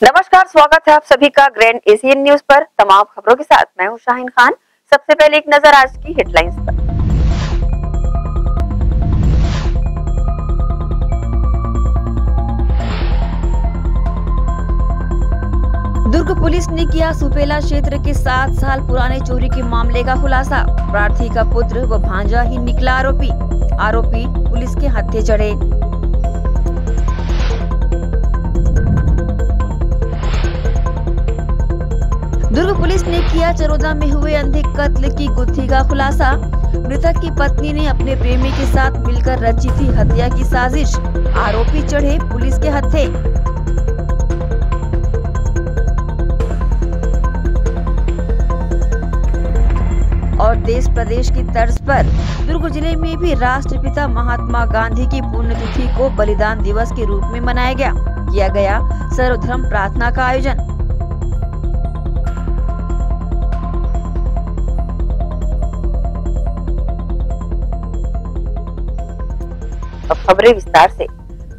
नमस्कार, स्वागत है आप सभी का ग्रैंड एशियन न्यूज पर। तमाम खबरों के साथ मैं हूं शाहीन खान। सबसे पहले एक नजर आज की हेडलाइंस पर। दुर्ग पुलिस ने किया सुपेला क्षेत्र के 7 साल पुराने चोरी के मामले का खुलासा। प्रार्थी का पुत्र व भांजा ही निकला आरोपी पुलिस के हत्थे चढ़े। दुर्ग पुलिस ने किया चरोदा में हुए अंधे कत्ल की गुत्थी का खुलासा। मृतक की पत्नी ने अपने प्रेमी के साथ मिलकर रची थी हत्या की साजिश। आरोपी चढ़े पुलिस के हत्थे। और देश प्रदेश की तर्ज पर दुर्ग जिले में भी राष्ट्रपिता महात्मा गांधी की पुण्यतिथि को बलिदान दिवस के रूप में मनाया गया। किया गया सर्वधर्म प्रार्थना का आयोजन। अब खबरें विस्तार से।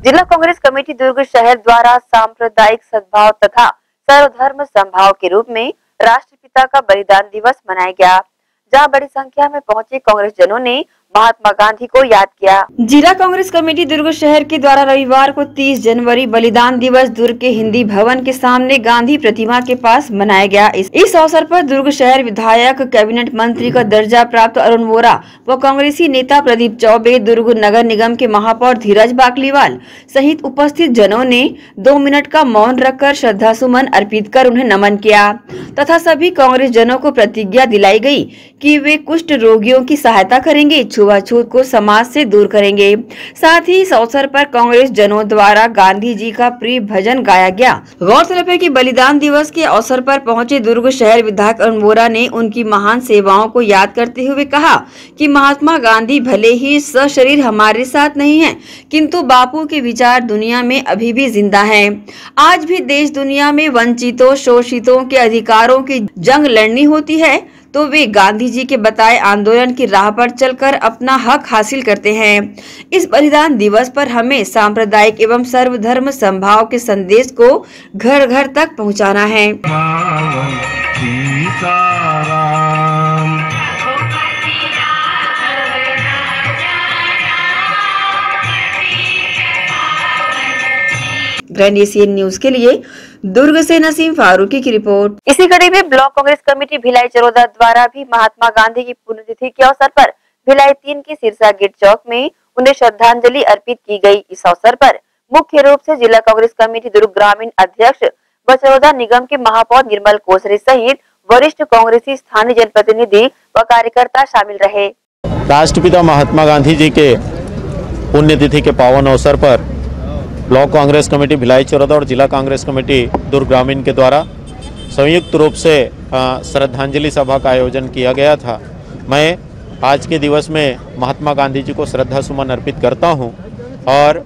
जिला कांग्रेस कमेटी दुर्ग शहर द्वारा सांप्रदायिक सद्भाव तथा सर्वधर्म समभाव के रूप में राष्ट्रपिता का बलिदान दिवस मनाया गया, जहां बड़ी संख्या में पहुंचे कांग्रेस जनों ने महात्मा गांधी को याद किया। जिला कांग्रेस कमेटी दुर्ग शहर के द्वारा रविवार को 30 जनवरी बलिदान दिवस दुर्ग के हिंदी भवन के सामने गांधी प्रतिमा के पास मनाया गया। इस अवसर पर दुर्ग शहर विधायक, कैबिनेट मंत्री का दर्जा प्राप्त अरुण वोरा व कांग्रेसी नेता प्रदीप चौबे, दुर्ग नगर निगम के महापौर धीरज बाकलीवाल सहित उपस्थित जनों ने 2 मिनट का मौन रखकर श्रद्धा सुमन अर्पित कर उन्हें नमन किया तथा सभी कांग्रेस जनों को प्रतिज्ञा दिलाई गई कि वे कुष्ठ रोगियों की सहायता करेंगे, छुआछूत को समाज से दूर करेंगे। साथ ही इस अवसर पर कांग्रेस जनों द्वारा गांधी जी का प्रिय भजन गाया गया। गौरतलब है कि बलिदान दिवस के अवसर पर पहुंचे दुर्ग शहर विधायक अरुण वोरा ने उनकी महान सेवाओं को याद करते हुए कहा कि महात्मा गांधी भले ही सशरीर हमारे साथ नहीं है, किंतु बापू के विचार दुनिया में अभी भी जिंदा है। आज भी देश दुनिया में वंचितों, शोषितों के अधिकारों की जंग लड़नी होती है तो वे गांधी जी के बताए आंदोलन की राह पर चलकर अपना हक हासिल करते हैं। इस बलिदान दिवस पर हमें सांप्रदायिक एवं सर्वधर्म समभाव के संदेश को घर घर तक पहुंचाना है। ग्रैंड एशियन न्यूज के लिए दुर्ग से नसीम फारूकी की रिपोर्ट। इसी कड़ी में ब्लॉक कांग्रेस कमेटी भिलाई चरोदा द्वारा भी महात्मा गांधी की पुण्यतिथि के अवसर पर भिलाई 3 की सिरसा गेट चौक में उन्हें श्रद्धांजलि अर्पित की गई। इस अवसर पर मुख्य रूप से जिला कांग्रेस कमेटी दुर्ग ग्रामीण अध्यक्ष व चरोदा निगम के महापौर निर्मल कोसरे सहित वरिष्ठ कांग्रेसी स्थानीय जनप्रतिनिधि व कार्यकर्ता शामिल रहे। राष्ट्रपिता महात्मा गांधी जी के पुण्यतिथि के पावन अवसर पर ब्लॉक कांग्रेस कमेटी भिलाई चरोदा और जिला कांग्रेस कमेटी दुर्ग ग्रामीण के द्वारा संयुक्त रूप से श्रद्धांजलि सभा का आयोजन किया गया था। मैं आज के दिवस में महात्मा गांधी जी को श्रद्धा सुमन अर्पित करता हूं और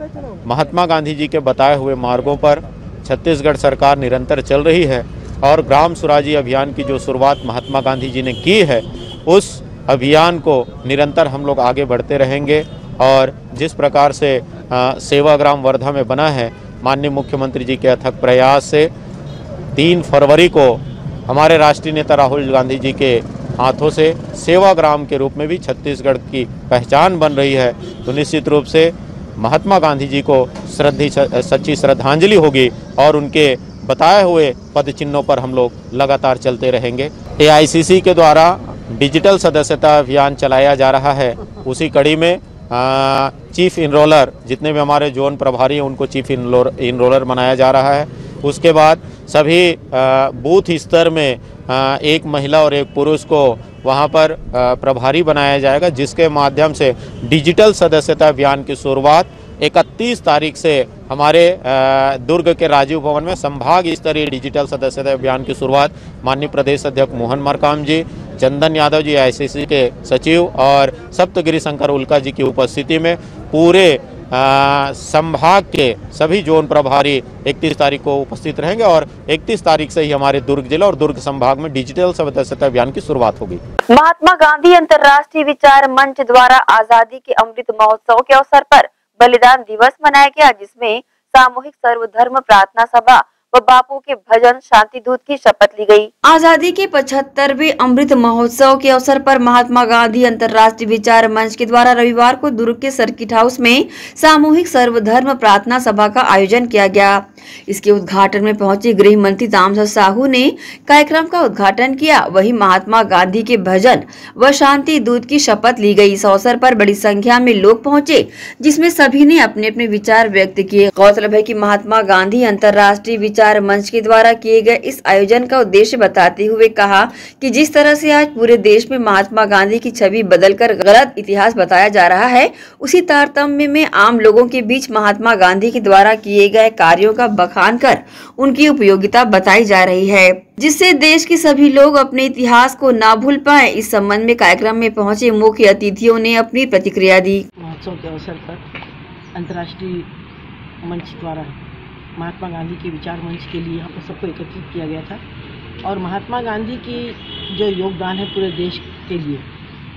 महात्मा गांधी जी के बताए हुए मार्गों पर छत्तीसगढ़ सरकार निरंतर चल रही है और ग्राम स्वराज्य अभियान की जो शुरुआत महात्मा गांधी जी ने की है, उस अभियान को निरंतर हम लोग आगे बढ़ते रहेंगे। और जिस प्रकार से सेवाग्राम वर्धा में बना है, माननीय मुख्यमंत्री जी के अथक प्रयास से 3 फरवरी को हमारे राष्ट्रीय नेता राहुल गांधी जी के हाथों से सेवाग्राम के रूप में भी छत्तीसगढ़ की पहचान बन रही है, तो निश्चित रूप से महात्मा गांधी जी को सच्ची श्रद्धांजलि होगी और उनके बताए हुए पद चिन्हों पर हम लोग लगातार चलते रहेंगे। AICC के द्वारा डिजिटल सदस्यता अभियान चलाया जा रहा है। उसी कड़ी में चीफ इनरोलर, जितने भी हमारे जोन प्रभारी हैं उनको चीफ इनरोलर बनाया जा रहा है। उसके बाद सभी बूथ स्तर में एक महिला और एक पुरुष को वहां पर प्रभारी बनाया जाएगा, जिसके माध्यम से डिजिटल सदस्यता अभियान की शुरुआत 31 तारीख से हमारे दुर्ग के राजीव भवन में संभाग स्तरीय डिजिटल सदस्यता अभियान की शुरुआत माननीय प्रदेश अध्यक्ष मोहन मरकाम जी, चंदन यादव जी AICC के सचिव और सप्तगिरी शंकर उल्का जी की उपस्थिति में पूरे संभाग के सभी जोन प्रभारी 31 तारीख को उपस्थित रहेंगे और 31 तारीख से ही हमारे दुर्ग जिला और दुर्ग संभाग में डिजिटल सदस्यता अभियान की शुरुआत होगी। महात्मा गांधी अंतर्राष्ट्रीय विचार मंच द्वारा आजादी के अमृत महोत्सव के अवसर पर बलिदान दिवस मनाया गया, जिसमें सामूहिक सर्वधर्म प्रार्थना सभा व बापू के भजन शांति दूत की शपथ ली गई। आजादी के 75वें अमृत महोत्सव के अवसर पर महात्मा गांधी अंतर्राष्ट्रीय विचार मंच के द्वारा रविवार को दुर्ग के सर्किट हाउस में सामूहिक सर्वधर्म प्रार्थना सभा का आयोजन किया गया। इसके उद्घाटन में पहुंचे गृह मंत्री तामझर साहू ने कार्यक्रम का उद्घाटन किया। वहीं महात्मा गांधी के भजन व शांति दूत की शपथ ली गई। इस अवसर पर बड़ी संख्या में लोग पहुंचे, जिसमें सभी ने अपने अपने विचार व्यक्त किए। गौरतलब है कि महात्मा गांधी अंतर्राष्ट्रीय विचार मंच के द्वारा किए गए इस आयोजन का उद्देश्य बताते हुए कहा कि जिस तरह से आज पूरे देश में महात्मा गांधी की छवि बदलकर गलत इतिहास बताया जा रहा है, उसी तारतम्य में आम लोगों के बीच महात्मा गांधी के द्वारा किए गए कार्यों का बखान कर उनकी उपयोगिता बताई जा रही है, जिससे देश के सभी लोग अपने इतिहास को ना भूल पाए। इस संबंध में कार्यक्रम में पहुंचे मुख्य अतिथियों ने अपनी प्रतिक्रिया दी। महोत्सव के अवसर पर अंतर्राष्ट्रीय मंच द्वारा महात्मा गांधी के विचार मंच के लिए यहाँ पर सबको एकत्रित किया गया था और महात्मा गांधी की जो योगदान है पूरे देश के लिए,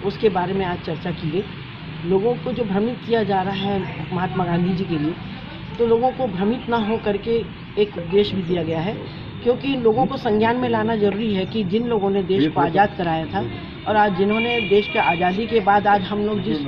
उसके बारे में आज चर्चा की गई। लोगों को जो भ्रमित किया जा रहा है महात्मा गांधी जी के लिए, तो लोगों को भ्रमित ना हो करके एक उपदेश भी दिया गया है, क्योंकि लोगों को संज्ञान में लाना जरूरी है कि जिन लोगों ने देश को आज़ाद कराया था और आज जिन्होंने देश के आज़ादी के बाद आज हम लोग जिस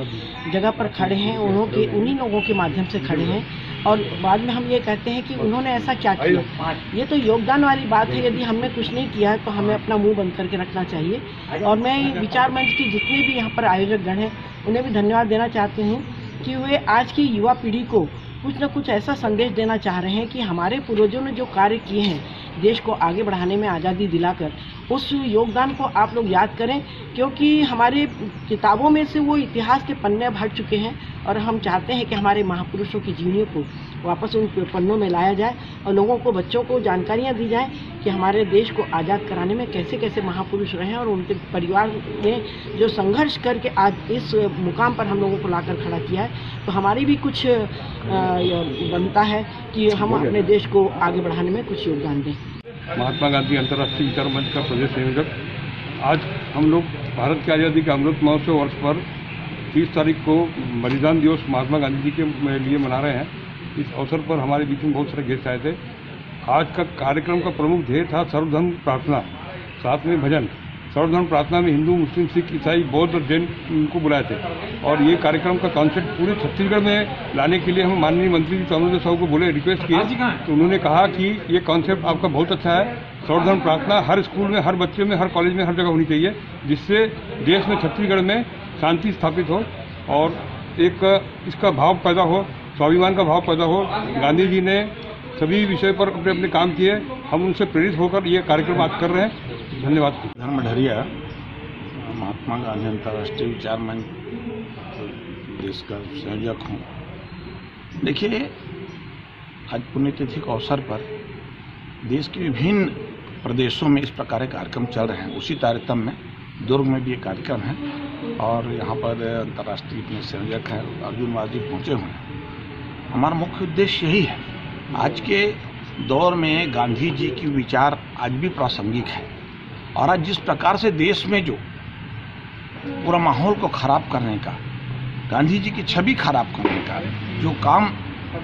जगह पर खड़े हैं उन्हीं लोगों के माध्यम से खड़े हैं। और बाद में हम ये कहते हैं कि उन्होंने ऐसा क्या किया। ये तो योगदान वाली बात है। यदि हमने कुछ नहीं किया है तो हमें अपना मुंह बंद करके रखना चाहिए। और मैं विचार मंच की जितने भी यहाँ पर आयोजक गण हैं उन्हें भी धन्यवाद देना चाहती हूँ कि वे आज की युवा पीढ़ी को कुछ न कुछ ऐसा संदेश देना चाह रहे हैं कि हमारे पूर्वजों ने जो कार्य किए हैं देश को आगे बढ़ाने में, आज़ादी दिलाकर, उस योगदान को आप लोग याद करें, क्योंकि हमारे किताबों में से वो इतिहास के पन्ने भर चुके हैं और हम चाहते हैं कि हमारे महापुरुषों की जीवनी को वापस उन पन्नों में लाया जाए और लोगों को, बच्चों को जानकारियाँ दी जाएँ कि हमारे देश को आज़ाद कराने में कैसे कैसे महापुरुष रहे और उनके परिवार ने जो संघर्ष करके आज इस मुकाम पर हम लोगों को लाकर खड़ा किया है। तो हमारी भी कुछ बनता है कि हम अपने देश को आगे बढ़ाने में कुछ योगदान दें। महात्मा गांधी अंतर्राष्ट्रीय विचार मंच का प्रदेश संयोजक, आज हम लोग भारत की आज़ादी के अमृत महोत्सव वर्ष पर 30 तारीख को बलिदान दिवस महात्मा गांधी जी के लिए मना रहे हैं। इस अवसर पर हमारे बीच में बहुत सारे गेस्ट आए थे। आज का कार्यक्रम का प्रमुख ध्येय था सर्वधर्म प्रार्थना, साथ में भजन। सर्वधर्म प्रार्थना में हिंदू, मुस्लिम, सिख, ईसाई, बौद्ध और जैन को बुलाए थे और ये कार्यक्रम का कॉन्सेप्ट पूरे छत्तीसगढ़ में लाने के लिए हम माननीय मंत्री जी तामझर साहू को बोले, रिक्वेस्ट किए, तो उन्होंने कहा कि ये कॉन्सेप्ट आपका बहुत अच्छा है। सर्वधर्म प्रार्थना हर स्कूल में, हर बच्चे में, हर कॉलेज में, हर जगह होनी चाहिए, जिससे देश में, छत्तीसगढ़ में शांति स्थापित हो और एक इसका भाव पैदा हो, स्वाभिमान का भाव पैदा हो। गांधी जी ने सभी विषय पर अपने अपने काम किए, हम उनसे प्रेरित होकर ये कार्यक्रम आज कर रहे हैं। धन्यवाद। धर्म ढरिया, महात्मा गांधी अंतर्राष्ट्रीय विचार मंच देश का संयोजक हूँ। देखिए, आज पुण्यतिथि के अवसर पर देश के विभिन्न प्रदेशों में इस प्रकार के कार्यक्रम चल रहे हैं। उसी तारतम्य में दुर्ग में भी एक कार्यक्रम है और यहाँ पर अंतर्राष्ट्रीय अपने संयोजक हैं अर्जुन वादी पहुँचे हुए हैं। हमारा मुख्य उद्देश्य यही है, आज के दौर में गांधी जी की विचार आज भी प्रासंगिक है और आज जिस प्रकार से देश में जो पूरा माहौल को खराब करने का, गांधी जी की छवि खराब करने का जो काम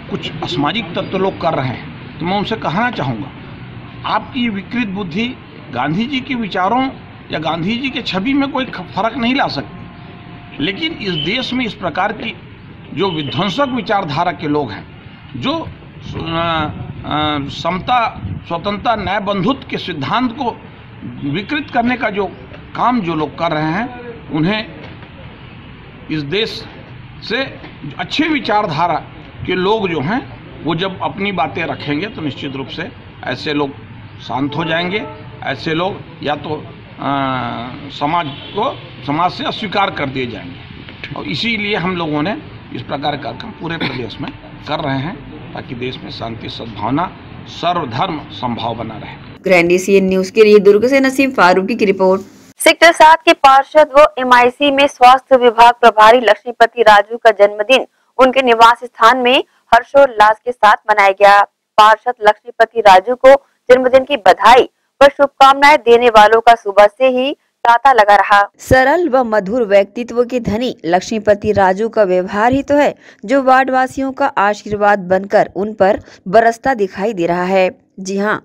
कुछ असामाजिक तत्व लोग कर रहे हैं, तो मैं उनसे कहना चाहूँगा, आपकी विकृत बुद्धि गांधी जी के विचारों या गांधी जी के छवि में कोई फर्क नहीं ला सकती। लेकिन इस देश में इस प्रकार की जो विध्वंसक विचारधारा के लोग हैं, जो समता, स्वतंत्रता, न्याय, बंधुत्व के सिद्धांत को विकृत करने का जो काम जो लोग कर रहे हैं, उन्हें इस देश से अच्छे विचारधारा के लोग जो हैं वो जब अपनी बातें रखेंगे तो निश्चित रूप से ऐसे लोग शांत हो जाएंगे। ऐसे लोग या तो समाज से अस्वीकार कर दिए जाएंगे और इसीलिए हम लोगों ने इस प्रकार का कार्यक्रम पूरे प्रदेश में कर रहे हैं ताकि देश में शांति, सद्भावना, सर्वधर्म संभाव बना रहे। ग्रैंड एशियन न्यूज के लिए दुर्ग से नसीम फारूकी की रिपोर्ट। सेक्टर 7 के पार्षद व MIC में स्वास्थ्य विभाग प्रभारी लक्ष्मीपति राजू का जन्मदिन उनके निवास स्थान में हर्षोल्लास के साथ मनाया गया। पार्षद लक्ष्मीपति राजू को जन्मदिन की बधाई व शुभकामनाएं देने वालों का सुबह से ही तांता लगा रहा। सरल व मधुर व्यक्तित्व के धनी लक्ष्मीपति राजू का व्यवहार ही तो है जो वार्ड वासियों का आशीर्वाद बनकर उन पर बरसता दिखाई दे रहा है। जी हाँ,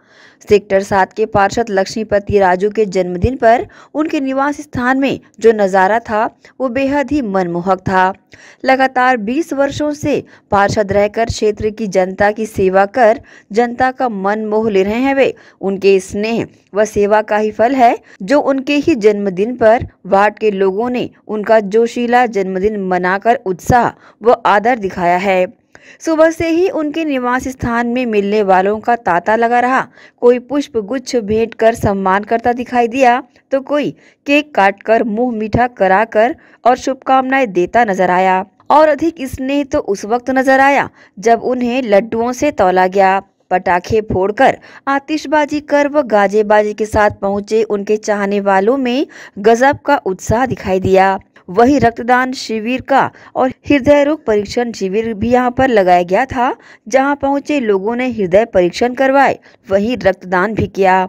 सेक्टर 7 के पार्षद लक्ष्मीपति राजू के जन्मदिन पर उनके निवास स्थान में जो नज़ारा था वो बेहद ही मनमोहक था। लगातार 20 वर्षों से पार्षद रहकर क्षेत्र की जनता की सेवा कर जनता का मन मोह ले रहे हैं वे। उनके स्नेह व सेवा का ही फल है जो उनके ही जन्मदिन पर वार्ड के लोगों ने उनका जोशीला जन्मदिन मनाकर उत्साह व आदर दिखाया है। सुबह से ही उनके निवास स्थान में मिलने वालों का तांता लगा रहा। कोई पुष्प गुच्छ भेंट कर सम्मान करता दिखाई दिया तो कोई केक काटकर मुंह मीठा कराकर और शुभकामनाएं देता नजर आया। और अधिक स्नेह तो उस वक्त नजर आया जब उन्हें लड्डुओं से तौला गया। पटाखे फोड़कर आतिशबाजी कर व गाजेबाजी के साथ पहुंचे उनके चाहने वालों में गजब का उत्साह दिखाई दिया। वही रक्तदान शिविर का और हृदय रोग परीक्षण शिविर भी यहां पर लगाया गया था, जहां पहुंचे लोगों ने हृदय परीक्षण करवाए, वही रक्तदान भी किया।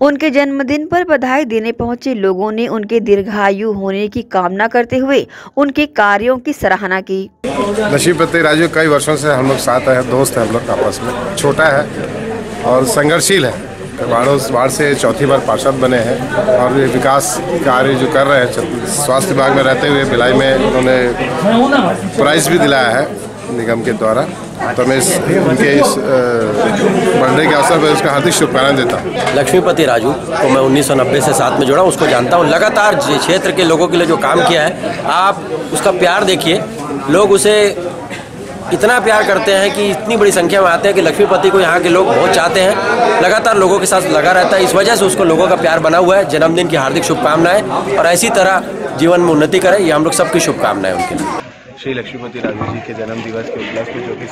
उनके जन्मदिन पर बधाई देने पहुंचे लोगों ने उनके दीर्घायु होने की कामना करते हुए उनके कार्यों की सराहना की। लक्ष्मीपति राजू कई वर्षों से हम लोग साथ है, दोस्त है हम लोग आपस में। छोटा है और संघर्षशील है। वार्ड से चौथी बार पार्षद बने हैं और ये विकास कार्य जो कर रहे हैं, स्वास्थ्य विभाग में रहते हुए भिलाई में उन्होंने प्राइज भी दिलाया है निगम के द्वारा। तो मैं उनके इस बर्थडे के अवसर पर उसका हार्दिक शुभकामनाएं देता हूँ। लक्ष्मीपति राजू को मैं 1990 से साथ में जुड़ा, उसको जानता हूँ। लगातार क्षेत्र के लोगों के लिए जो काम किया है, आप उसका प्यार देखिए। लोग उसे इतना प्यार करते हैं कि इतनी बड़ी संख्या में आते हैं कि लक्ष्मीपति को यहाँ के लोग बहुत चाहते हैं। लगातार लोगों के साथ लगा रहता है, इस वजह से उसको लोगों का प्यार बना हुआ है। जन्मदिन की हार्दिक शुभकामनाएं और ऐसी तरह जीवन में उन्नति करें, ये हम लोग सबकी शुभकामनाएं उनके लिए। श्री लक्ष्मीपति राजू जी के जन्म दिवस के उपलक्ष्य में, जो कि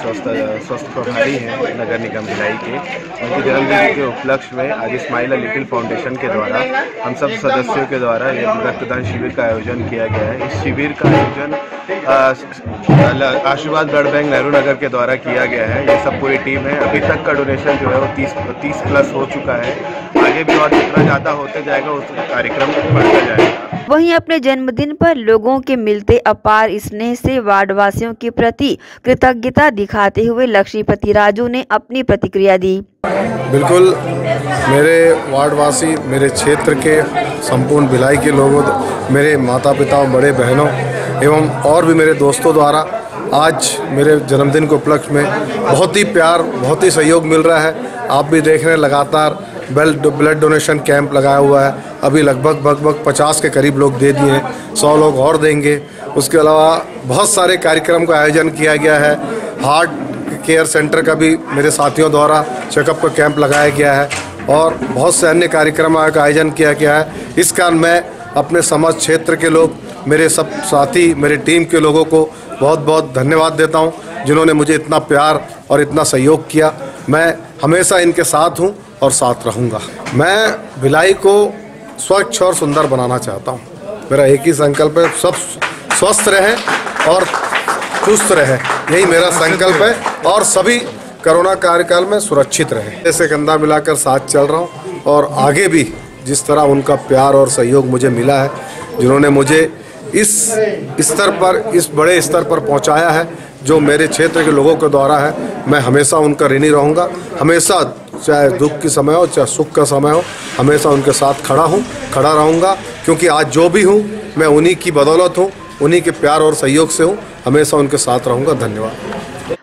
स्वस्थ प्रभारी हैं नगर निगम भिलाई के, उनके जन्मदिन के उपलक्ष्य में आज स्माइल लिटिल फाउंडेशन के द्वारा हम सब सदस्यों के द्वारा ये रक्तदान शिविर का आयोजन किया गया है। इस शिविर का आयोजन आशीर्वाद ब्लड बैंक नेहरू नगर के द्वारा किया गया है। ये सब पूरी टीम है। अभी तक का डोनेशन जो है वो 30 प्लस हो चुका है। आगे भी और जितना ज़्यादा होते जाएगा उस कार्यक्रम बढ़ता जाएगा। वहीं अपने जन्मदिन पर लोगों के मिलते अपार स्नेह से वार्डवासियों के प्रति कृतज्ञता दिखाते हुए लक्ष्मीपति राजू ने अपनी प्रतिक्रिया दी। बिल्कुल, मेरे वार्डवासी, मेरे क्षेत्र के संपूर्ण भिलाई के लोगों, मेरे माता पिता और बड़े बहनों एवं और भी मेरे दोस्तों द्वारा आज मेरे जन्मदिन के उपलक्ष्य में बहुत ही प्यार, बहुत ही सहयोग मिल रहा है। आप भी देख रहे हैं, लगातार ब्लड डोनेशन कैंप लगाया हुआ है। अभी लगभग 50 के करीब लोग दे दिए हैं, 100 लोग और देंगे। उसके अलावा बहुत सारे कार्यक्रम का आयोजन किया गया है। हार्ट केयर सेंटर का भी मेरे साथियों द्वारा चेकअप का कैंप लगाया गया है और बहुत से अन्य कार्यक्रमों का आयोजन किया गया है। इस कारण मैं अपने समाज क्षेत्र के लोग, मेरे सब साथी, मेरी टीम के लोगों को बहुत बहुत धन्यवाद देता हूं, जिन्होंने मुझे इतना प्यार और इतना सहयोग किया। मैं हमेशा इनके साथ हूं और साथ रहूंगा। मैं भिलाई को स्वच्छ और सुंदर बनाना चाहता हूं। मेरा एक ही संकल्प है, सब स्वस्थ रहें और चुस्त रहें, यही मेरा संकल्प है। और सभी कोरोना कार्यकाल में सुरक्षित रहें। ऐसे कंधा मिलाकर साथ चल रहा हूं और आगे भी जिस तरह उनका प्यार और सहयोग मुझे मिला है, जिन्होंने मुझे इस स्तर पर, इस बड़े स्तर पर पहुंचाया है जो मेरे क्षेत्र के लोगों के द्वारा है, मैं हमेशा उनका ऋणी रहूंगा। हमेशा, चाहे दुख की समय हो चाहे सुख का समय हो, हमेशा उनके साथ खड़ा रहूंगा, क्योंकि आज जो भी हूं मैं उन्हीं की बदौलत हूं, उन्हीं के प्यार और सहयोग से हूं। हमेशा उनके साथ रहूंगा। धन्यवाद।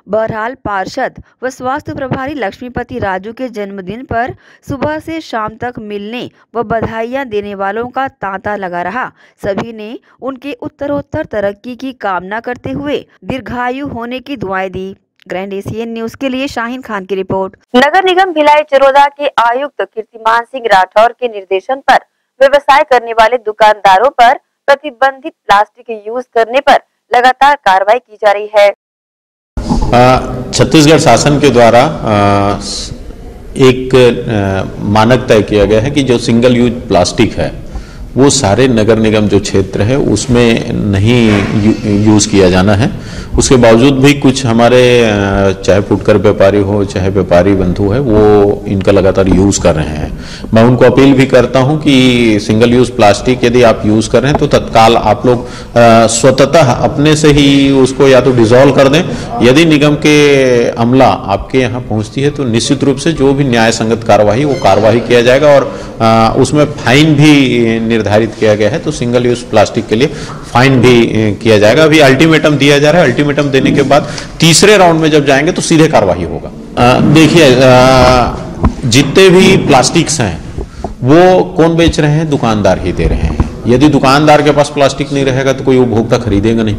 बहरहाल पार्षद व स्वास्थ्य प्रभारी लक्ष्मीपति राजू के जन्मदिन पर सुबह से शाम तक मिलने व बधाइयां देने वालों का तांता लगा रहा। सभी ने उनके उत्तरोत्तर तरक्की की कामना करते हुए दीर्घायु होने की दुआएं दी। ग्रैंड एशियन न्यूज के लिए शाहीन खान की रिपोर्ट। नगर निगम भिलाई चरोदा के आयुक्त कीर्तिमान सिंह राठौर के निर्देशन पर व्यवसाय करने वाले दुकानदारों पर प्रतिबंधित प्लास्टिक यूज करने पर लगातार कार्रवाई की जा रही है। छत्तीसगढ़ शासन के द्वारा एक मानक तय किया गया है कि जो सिंगल यूज प्लास्टिक है वो सारे नगर निगम जो क्षेत्र है उसमें नहीं यूज़ किया जाना है। उसके बावजूद भी कुछ हमारे चाहे फुटकर व्यापारी हो चाहे व्यापारी बंधु है वो इनका लगातार यूज़ कर रहे हैं। मैं उनको अपील भी करता हूं कि सिंगल यूज़ प्लास्टिक यदि आप यूज़ कर रहे हैं तो तत्काल आप लोग स्वतः अपने से ही उसको या तो डिसॉल्व कर दें। यदि निगम के अमला आपके यहाँ पहुँचती है तो निश्चित रूप से जो भी न्याय संगत कार्रवाई वो कार्रवाई किया जाएगा और उसमें फाइन भी निर्धारित किया गया है। तो सिंगल यूज़ प्लास्टिक के लिए फाइन भी किया जाएगा। अभी अल्टीमेटम दिया जा रहा है, अल्टीमेटम देने के बाद तीसरे राउंड में जब जाएंगे तो सीधे कार्रवाई होगा। देखिए जितने भी प्लास्टिक्स हैं वो कौन बेच रहे हैं? दुकानदार ही दे रहे हैं। यदि दुकानदार के पास प्लास्टिक नहीं रहेगा तो कोई उपभोक्ता खरीदेगा नहीं।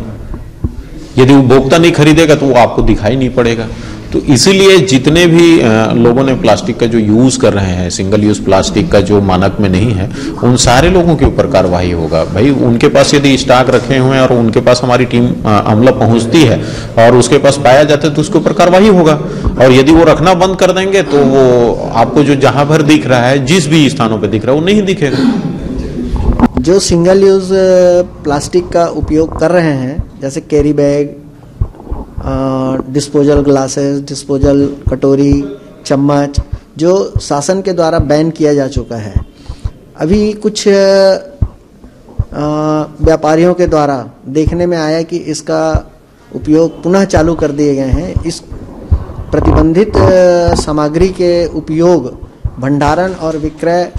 यदि उपभोक्ता नहीं खरीदेगा तो वो आपको दिखाई नहीं पड़ेगा। तो इसीलिए जितने भी लोगों ने प्लास्टिक का जो यूज़ कर रहे हैं, सिंगल यूज़ प्लास्टिक का जो मानक में नहीं है, उन सारे लोगों के ऊपर कार्रवाई होगा। भाई उनके पास यदि स्टॉक रखे हुए हैं और उनके पास हमारी टीम अमला पहुंचती है और उसके पास पाया जाता है तो उसके ऊपर कार्रवाई होगा। और यदि वो रखना बंद कर देंगे तो वो आपको जो जहां भर दिख रहा है, जिस भी स्थानों पर दिख रहा है, वो नहीं दिखेगा। जो सिंगल यूज़ प्लास्टिक का उपयोग कर रहे हैं जैसे carry bag, disposal glasses, disposal कटोरी, चम्मच, जो शासन के द्वारा बैन किया जा चुका है। अभी कुछ व्यापारियों के द्वारा देखने में आया कि इसका उपयोग पुनः चालू कर दिए गए हैं। इस प्रतिबंधित सामग्री के उपयोग, भंडारण और विक्रय,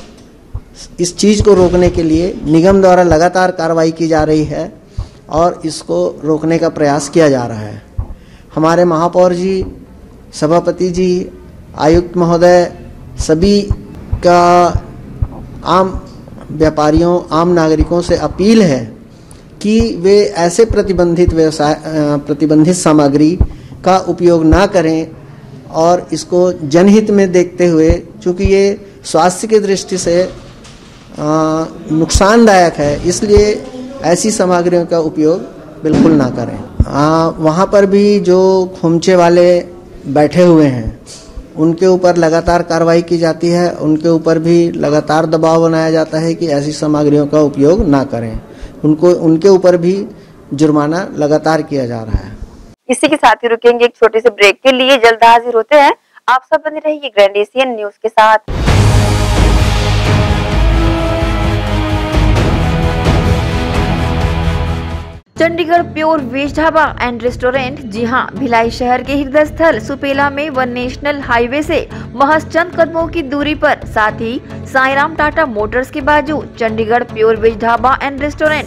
इस चीज़ को रोकने के लिए निगम द्वारा लगातार कार्रवाई की जा रही है और इसको रोकने का प्रयास किया जा रहा है। हमारे महापौर जी, सभापति जी, आयुक्त महोदय, सभी का आम व्यापारियों, आम नागरिकों से अपील है कि वे ऐसे प्रतिबंधित सामग्री का उपयोग ना करें और इसको जनहित में देखते हुए, चूँकि ये स्वास्थ्य की दृष्टि से नुकसानदायक है, इसलिए ऐसी सामग्रियों का उपयोग बिल्कुल ना करें। वहाँ पर भी जो खुमचे वाले बैठे हुए हैं उनके ऊपर लगातार कार्रवाई की जाती है। उनके ऊपर भी लगातार दबाव बनाया जाता है कि ऐसी सामग्रियों का उपयोग ना करें। उनके ऊपर भी जुर्माना लगातार किया जा रहा है। इसी के साथ ही रुकेंगे एक छोटे से ब्रेक के लिए। जल्द हाजिर होते हैं। आप सब बने रहिए ग्रैंड एशियन न्यूज के साथ। Chandigarh pure veg dhaba and restaurant, जी हां, भिलाई शहर के हृदय स्थल सुपेला में वन नेशनल हाईवे से महज चंद कदमों की दूरी पर, साथ ही साईराम टाटा मोटर्स के बाजू Chandigarh pure veg dhaba and restaurant.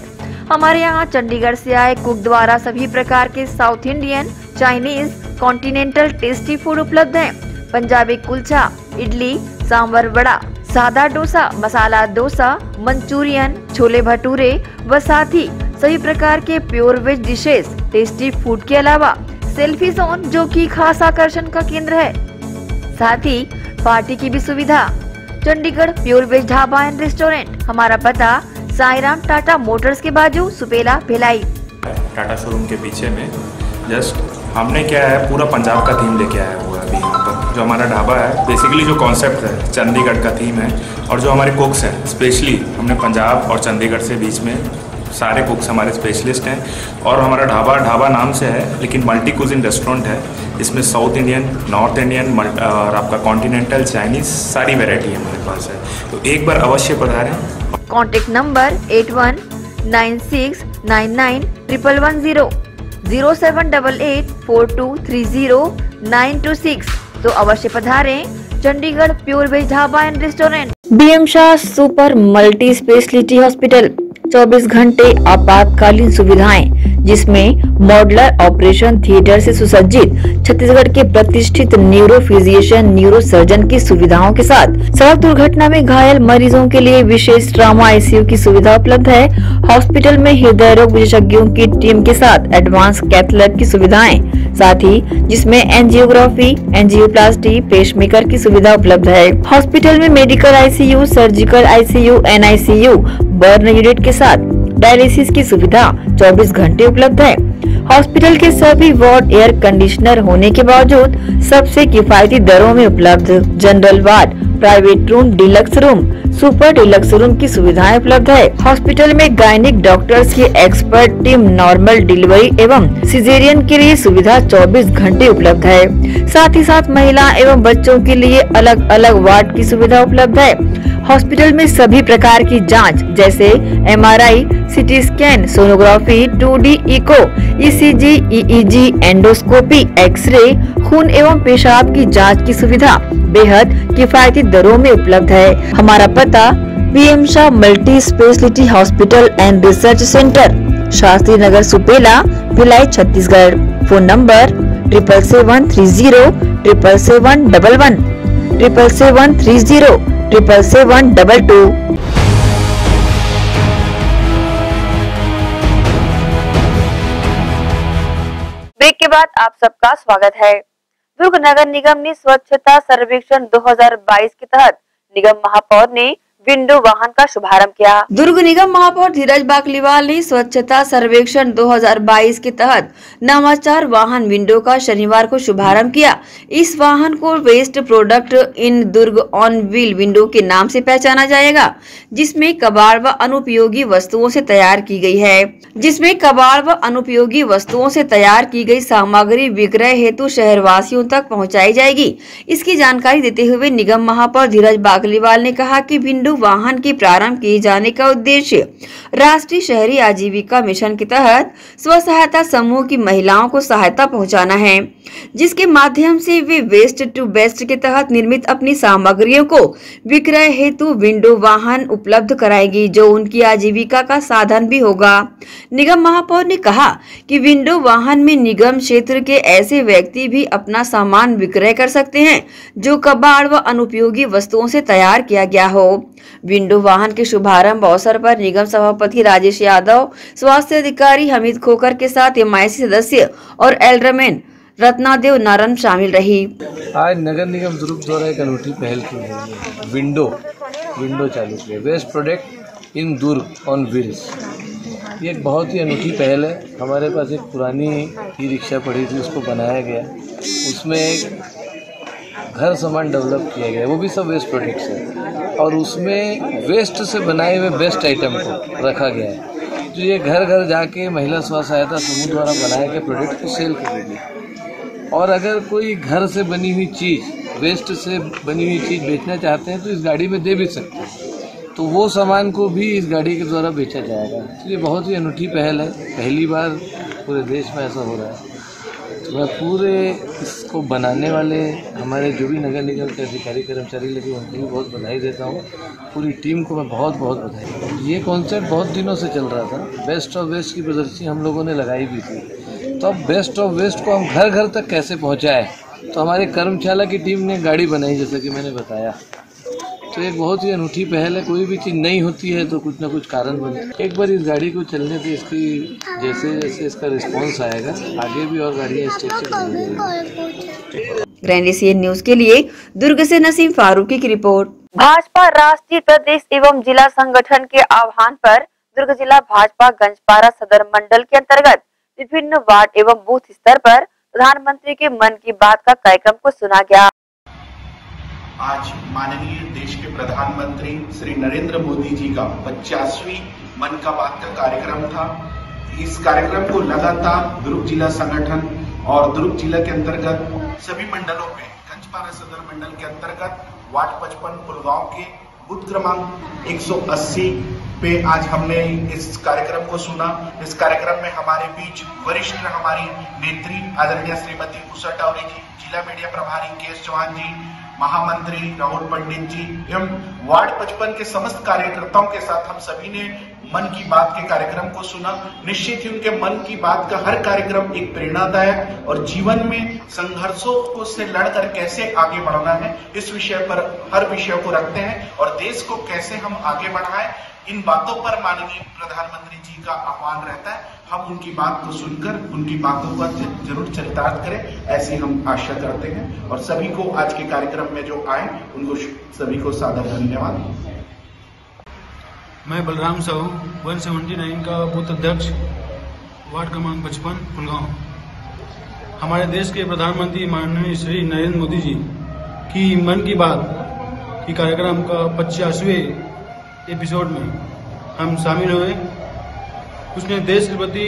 हमारे यहाँ चंडीगढ़ से आए कुक द्वारा सभी प्रकार के South Indian, Chinese, continental tasty food उपलब्ध हैं। पंजाबी कुलचा, इडली, सांभर वड़ा, सादा डोसा, मसाला डोसा, मंचूरियन, छोले भटूरे व साथ ही सभी प्रकार के pure veg dishes, tasty food के अलावा सेल्फी जोन जो कि खास आकर्षण का केंद्र है, साथ ही पार्टी की भी सुविधा। Chandigarh pure veg dhaba and restaurant, हमारा पता साईराम टाटा मोटर्स के बाजू सुपेला भिलाई। टाटा शोरूम के पीछे में जस्ट हमने क्या है पूरा पंजाब का थीम लेके आया हुआ है अभी यहाँ पर। जो हमारा ढाबा है बेसिकली जो कॉन्सेप्ट है चंडीगढ़ का थीम है और जो हमारे कुक्स हैं स्पेशली हमने पंजाब और चंडीगढ़ से बीच में सारे कुक्स हमारे स्पेशलिस्ट हैं। और हमारा ढाबा नाम से है लेकिन मल्टी कुजिन रेस्टोरेंट है। इसमें साउथ इंडियन, नॉर्थ इंडियन और आपका कॉन्टिनेंटल, चाइनीज सारी वैरायटी हमारे पास है, तो एक बार अवश्य पधारें। कॉन्टेक्ट नंबर 8196991110 07884230 तो अवश्य पधारें Chandigarh pure veg dhaba and restaurant. B M Shah super multi speciality hospital, 24 घंटे आपातकालीन सुविधाएं, जिसमें मॉडुलर ऑपरेशन थिएटर से सुसज्जित छत्तीसगढ़ के प्रतिष्ठित न्यूरो फिजिशियन, न्यूरो सर्जन की सुविधाओं के साथ सड़क दुर्घटना में घायल मरीजों के लिए विशेष ट्रॉमा आईसीयू की सुविधा उपलब्ध है। हॉस्पिटल में हृदय रोग विशेषज्ञों की टीम के साथ एडवांस कैथ लैब की सुविधाएं, साथ ही जिसमें एंजियोग्राफी, एंजियोप्लास्टी, पेसमेकर की सुविधा उपलब्ध है। हॉस्पिटल में medical ICU, surgical ICU, NICU, burn unit के साथ डायलिसिस की सुविधा 24 घंटे उपलब्ध है। हॉस्पिटल के सभी वार्ड एयर कंडीशनर होने के बावजूद सबसे किफायती दरों में उपलब्ध। General ward private room, deluxe room, super deluxe room की सुविधाएं उपलब्ध है। हॉस्पिटल में गायनिक डॉक्टर्स की एक्सपर्ट टीम, नॉर्मल डिलीवरी एवं सिजेरियन के लिए सुविधा 24 घंटे उपलब्ध है। साथ ही साथ महिला एवं बच्चों के लिए अलग अलग वार्ड की सुविधा उपलब्ध है। हॉस्पिटल में सभी प्रकार की जांच जैसे MRI, CT scan, sonography, 2D echo, ECG, EEG, endoscopy, x ray, खून एवं पेशाब की जांच की सुविधा बेहद किफायती दरों में उपलब्ध है। हमारा पता PM Shah multi speciality hospital and research centre, Shastri Nagar, Supela, Bhilai, Chhattisgarh. Phone number 7730777111 77307772। Break के बाद आप सबका स्वागत है। दुर्ग नगर निगम ने स्वच्छता सर्वेक्षण 2022 के तहत निगम महापौर ने विंडो वाहन का शुभारंभ किया। दुर्ग निगम महापौर धीरज बाकलीवाल ने स्वच्छता सर्वेक्षण 2022 के तहत नवाचार वाहन विंडो का शनिवार को शुभारंभ किया। इस वाहन को waste product in Durg on wheel window के नाम से पहचाना जाएगा, जिसमें कबाड़ व अनुपयोगी वस्तुओं से तैयार की गई सामग्री विक्रय हेतु शहरवासियों तक पहुँचाई जाएगी। इसकी जानकारी देते हुए निगम महापौर धीरज बाकलीवाल ने कहा कि विंडो वाहन के प्रारंभ किए जाने का उद्देश्य राष्ट्रीय शहरी आजीविका मिशन के तहत स्व सहायता समूह की महिलाओं को सहायता पहुंचाना है, जिसके माध्यम से वे वेस्ट टू बेस्ट के तहत निर्मित अपनी सामग्रियों को विक्रय हेतु विंडो वाहन उपलब्ध कराएगी, जो उनकी आजीविका का साधन भी होगा। निगम महापौर ने कहा कि विंडो वाहन में निगम क्षेत्र के ऐसे व्यक्ति भी अपना सामान विक्रय कर सकते हैं जो कबाड़ व अनुपयोगी वस्तुओं से तैयार किया गया हो। विंडो वाहन के शुभारंभ अवसर पर निगम सभापति राजेश यादव, स्वास्थ्य अधिकारी हमीद खोकर के साथ MIC सदस्य और एल्डरमैन रत्नादेव नारायण शामिल रही। आज नगर निगम दुर्ग द्वारा एक अनूठी पहल की गई है, विंडो चालू की है, waste product in Durg on wheels. ये एक बहुत ही अनूठी पहल है। हमारे पास एक पुरानी ई रिक्शा पड़ी थी, उसको बनाया गया, उसमें एक घर सामान डेवलप किया गया, वो भी सब वेस्ट प्रोडक्ट्स है, और उसमें वेस्ट से बनाए हुए बेस्ट आइटम को रखा गया है, जो ये घर घर जाके महिला स्व सहायता समूह द्वारा बनाए गए प्रोडक्ट को सेल करेगी। और अगर कोई घर से बनी हुई चीज़, वेस्ट से बनी हुई चीज़ बेचना चाहते हैं तो इस गाड़ी में दे भी सकते हैं, तो वो सामान को भी इस गाड़ी के द्वारा बेचा जाएगा। तो ये बहुत ही अनूठी पहल है, पहली बार पूरे देश में ऐसा हो रहा है। मैं पूरे इसको बनाने वाले हमारे जो भी नगर निगम के अधिकारी कर्मचारी लगे उनको भी बहुत बधाई देता हूँ। पूरी टीम को मैं बहुत बधाई। ये कॉन्सेप्ट बहुत दिनों से चल रहा था, बेस्ट ऑफ वेस्ट की प्रदर्शनी हम लोगों ने लगाई भी थी, तो अब बेस्ट ऑफ वेस्ट को हम घर घर तक कैसे पहुँचाएँ, तो हमारे कर्मशाला की टीम ने गाड़ी बनाई, जैसा कि मैंने बताया। तो एक बहुत ही अनूठी पहल है। कोई भी चीज़ नहीं होती है तो कुछ ना कुछ कारण बनता है। एक बार इस गाड़ी को चलने से इसकी जैसे जैसे इसका रिस्पांस आएगा, आगे भी और गाड़ियाँ स्टेज से चलेंगी। ग्रैंड एशियन न्यूज के लिए दुर्ग से नसीम फारूकी की रिपोर्ट। भाजपा राष्ट्रीय प्रदेश एवं जिला संगठन के आह्वान पर दुर्ग जिला भाजपा गंजपारा सदर मंडल के अंतर्गत विभिन्न वार्ड एवं बूथ स्तर पर प्रधानमंत्री के मन की बात का कार्यक्रम को सुना गया। आज माननीय देश के प्रधानमंत्री श्री नरेंद्र मोदी जी का 50वीं मन का बात का कार्यक्रम था। इस कार्यक्रम को लगातार दुर्ग जिला संगठन और दुर्ग जिला के अंतर्गत सभी मंडलों में, गंजपारा सदर मंडल के अंतर्गत वार्ड 55 पुलगांव के बूथ क्रमांक 180 पे आज हमने इस कार्यक्रम को सुना। इस कार्यक्रम में हमारे बीच वरिष्ठ हमारी नेत्री आदरणीय श्रीमती उषा टावरी जी, जिला मीडिया प्रभारी केएस चौहान जी, महामंत्री राहुल पंडित जी एवं वार्ड 55 के समस्त कार्यकर्ताओं के साथ हम सभी ने मन की बात के कार्यक्रम को सुना। निश्चित ही उनके मन की बात का हर कार्यक्रम एक प्रेरणादायक और जीवन में संघर्षों को से लड़कर कैसे आगे बढ़ना है, इस विषय पर हर विषय को रखते हैं और देश को कैसे हम आगे बढ़ाएं, इन बातों पर माननीय प्रधानमंत्री जी का आह्वान रहता है। हम उनकी बात को सुनकर उनकी बातों का जरूर चरितार्थ करें, ऐसी हम आशा करते हैं। और सभी को आज के कार्यक्रम में जो आए उनको सभी को सादर धन्यवाद। मैं बलराम साहू 179 का बूथ अध्यक्ष, वार्ड क्रमांक 55 पुलगांव। हमारे देश के प्रधानमंत्री माननीय श्री नरेंद्र मोदी जी की मन की बात कि कार्यक्रम का 85वें एपिसोड में हम शामिल हुए। उसने देश के प्रति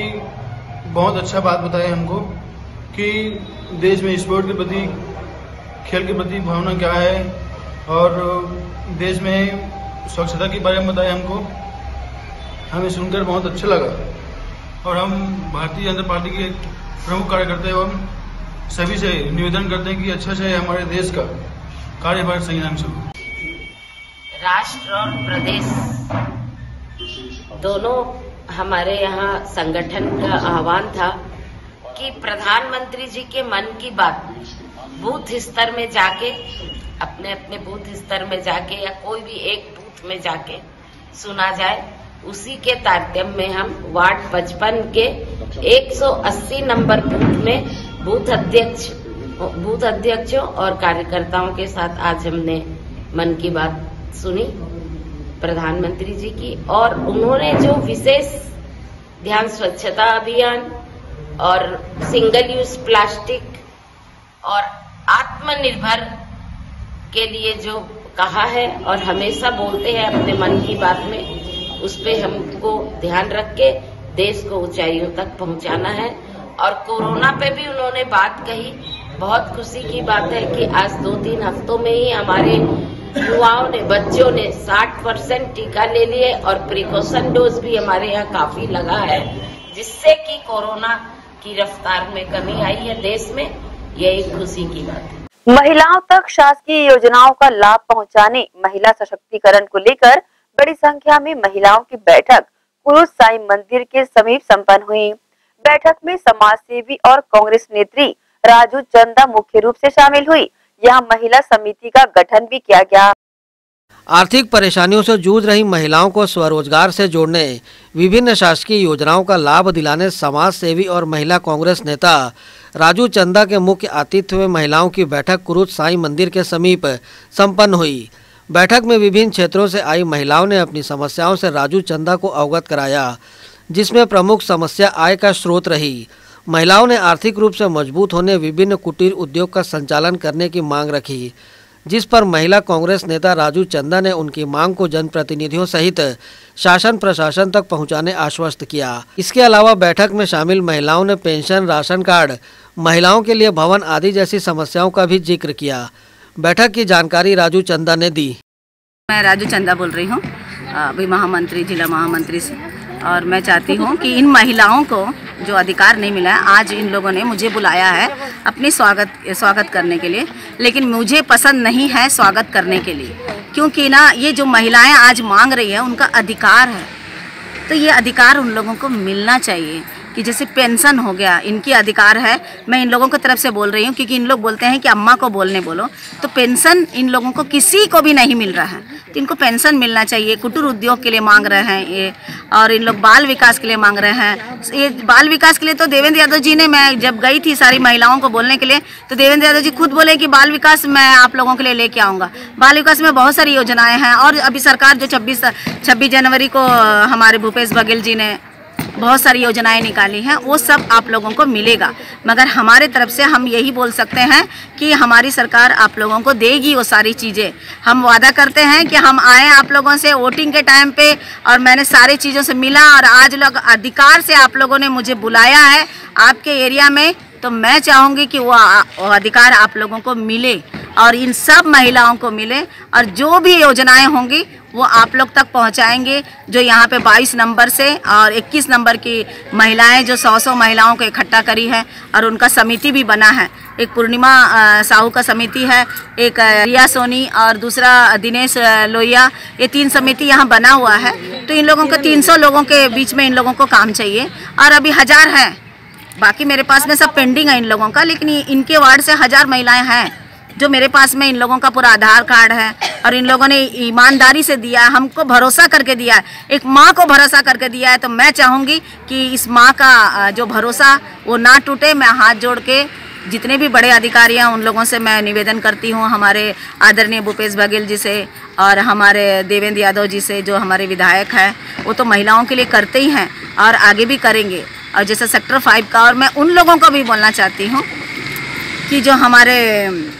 बहुत अच्छा बात बताया हमको कि देश में स्पोर्ट के प्रति, खेल के प्रति भावना क्या है, और देश में स्वच्छता के बारे में बताया हमको। हमें सुनकर बहुत अच्छा लगा और हम भारतीय जनता पार्टी के प्रमुख कार्यकर्ता एवं सभी से निवेदन करते हैं कि अच्छा से हमारे देश का कार्यभार सही ढंग से हो। राष्ट्र और प्रदेश दोनों हमारे यहाँ संगठन का आह्वान था कि प्रधानमंत्री जी के मन की बात बूथ स्तर में जाके, अपने अपने बूथ स्तर में जाके या कोई भी एक बूथ में जाके सुना जाए। उसी के तारतम्य में हम वार्ड 55 के 180 नंबर बूथ में बूथ अध्यक्षों और कार्यकर्ताओं के साथ आज हमने मन की बात सुनी प्रधानमंत्री जी की, और उन्होंने जो विशेष ध्यान स्वच्छता अभियान और सिंगल यूज प्लास्टिक और आत्मनिर्भर के लिए जो कहा है और हमेशा बोलते हैं अपने मन की बात में, उस पे हमको ध्यान रख के देश को ऊंचाइयों तक पहुंचाना है। और कोरोना पे भी उन्होंने बात कही। बहुत खुशी की बात है कि आज 2-3 हफ्तों में ही हमारे युवाओं ने, बच्चों ने 60% टीका ले लिए और प्रिकॉशन डोज भी हमारे यहाँ काफी लगा है, जिससे कि कोरोना की रफ्तार में कमी आई है देश में। ये एक खुशी की बात है। महिलाओं तक शासकीय योजनाओं का लाभ पहुंचाने, महिला सशक्तिकरण को लेकर बड़ी संख्या में महिलाओं की बैठक कुरुद साईं मंदिर के समीप संपन्न हुई। बैठक में समाज सेवी और कांग्रेस नेत्री राजू चंदा मुख्य रूप से शामिल हुई। यहाँ महिला समिति का गठन भी किया गया। आर्थिक परेशानियों से जूझ रही महिलाओं को स्वरोजगार से जोड़ने, विभिन्न शासकीय योजनाओं का लाभ दिलाने समाज सेवी और महिला कांग्रेस नेता राजू चंदा के मुख्य आतिथ्य में महिलाओं की बैठक कुरुद साईं मंदिर के समीप संपन्न हुई। बैठक में विभिन्न क्षेत्रों से आई महिलाओं ने अपनी समस्याओं से राजू चंदा को अवगत कराया, जिसमें प्रमुख समस्या आय का स्रोत रही। महिलाओं ने आर्थिक रूप से मजबूत होने, विभिन्न कुटीर उद्योग का संचालन करने की मांग रखी, जिस पर महिला कांग्रेस नेता राजू चंदा ने उनकी मांग को जनप्रतिनिधियों सहित शासन प्रशासन तक पहुंचाने आश्वस्त किया। इसके अलावा बैठक में शामिल महिलाओं ने पेंशन, राशन कार्ड, महिलाओं के लिए भवन आदि जैसी समस्याओं का भी जिक्र किया। बैठक की जानकारी राजू चंदा ने दी। मैं राजू चंदा बोल रही हूँ, अभी महामंत्री, जिला महामंत्री से, और मैं चाहती हूँ कि इन महिलाओं को जो अधिकार नहीं मिला है, आज इन लोगों ने मुझे बुलाया है अपनी स्वागत करने के लिए, लेकिन मुझे पसंद नहीं है स्वागत करने के लिए, क्योंकि ना ये जो महिलाएं आज मांग रही है उनका अधिकार है, तो ये अधिकार उन लोगों को मिलना चाहिए। कि जैसे पेंशन हो गया, इनकी अधिकार है। मैं इन लोगों की तरफ से बोल रही हूँ, क्योंकि इन लोग बोलते हैं कि अम्मा को बोलने बोलो, तो पेंशन इन लोगों को किसी को भी नहीं मिल रहा है, तो इनको पेंशन मिलना चाहिए। कुटीर उद्योग के लिए मांग रहे हैं ये, और इन लोग बाल विकास के लिए मांग रहे हैं। ये बाल विकास के लिए तो देवेंद्र यादव जी ने, मैं जब गई थी सारी महिलाओं को बोलने के लिए, तो देवेंद्र यादव जी खुद बोले कि बाल विकास मैं आप लोगों के लिए लेके आऊँगा। बाल विकास में बहुत सारी योजनाएँ हैं, और अभी सरकार जो 26 जनवरी को हमारे भूपेश बघेल जी ने बहुत सारी योजनाएं निकाली हैं, वो सब आप लोगों को मिलेगा। मगर हमारे तरफ से हम यही बोल सकते हैं कि हमारी सरकार आप लोगों को देगी वो सारी चीज़ें। हम वादा करते हैं कि हम आए आप लोगों से वोटिंग के टाइम पे, और मैंने सारी चीज़ों से मिला, और आज लोग अधिकार से आप लोगों ने मुझे बुलाया है आपके एरिया में, तो मैं चाहूँगी कि वो अधिकार आप लोगों को मिले और इन सब महिलाओं को मिले, और जो भी योजनाएं होंगी वो आप लोग तक पहुंचाएंगे। जो यहाँ पे 22 नंबर से और 21 नंबर की महिलाएं जो 100 महिलाओं को इकट्ठा करी है, और उनका समिति भी बना है। एक पूर्णिमा साहू का समिति है, एक रिया सोनी और दूसरा दिनेश लोहिया, ये 3 समिति यहाँ बना हुआ है। तो इन लोगों को 300 लोगों के बीच में इन लोगों को काम चाहिए, और अभी 1000 है, बाकी मेरे पास में सब पेंडिंग है इन लोगों का, लेकिन इनके वार्ड से 1000 महिलाएं हैं जो मेरे पास में, इन लोगों का पूरा आधार कार्ड है, और इन लोगों ने ईमानदारी से दिया है, हमको भरोसा करके दिया है, एक माँ को भरोसा करके दिया है। तो मैं चाहूँगी कि इस माँ का जो भरोसा वो ना टूटे। मैं हाथ जोड़ के जितने भी बड़े अधिकारी हैं उन लोगों से मैं निवेदन करती हूँ, हमारे आदरणीय भूपेश बघेल जी से और हमारे देवेंद्र यादव जी से, जो हमारे विधायक हैं, वो तो महिलाओं के लिए करते ही हैं और आगे भी करेंगे। और जैसे सेक्टर 5 का, और मैं उन लोगों को भी बोलना चाहती हूँ कि जो हमारे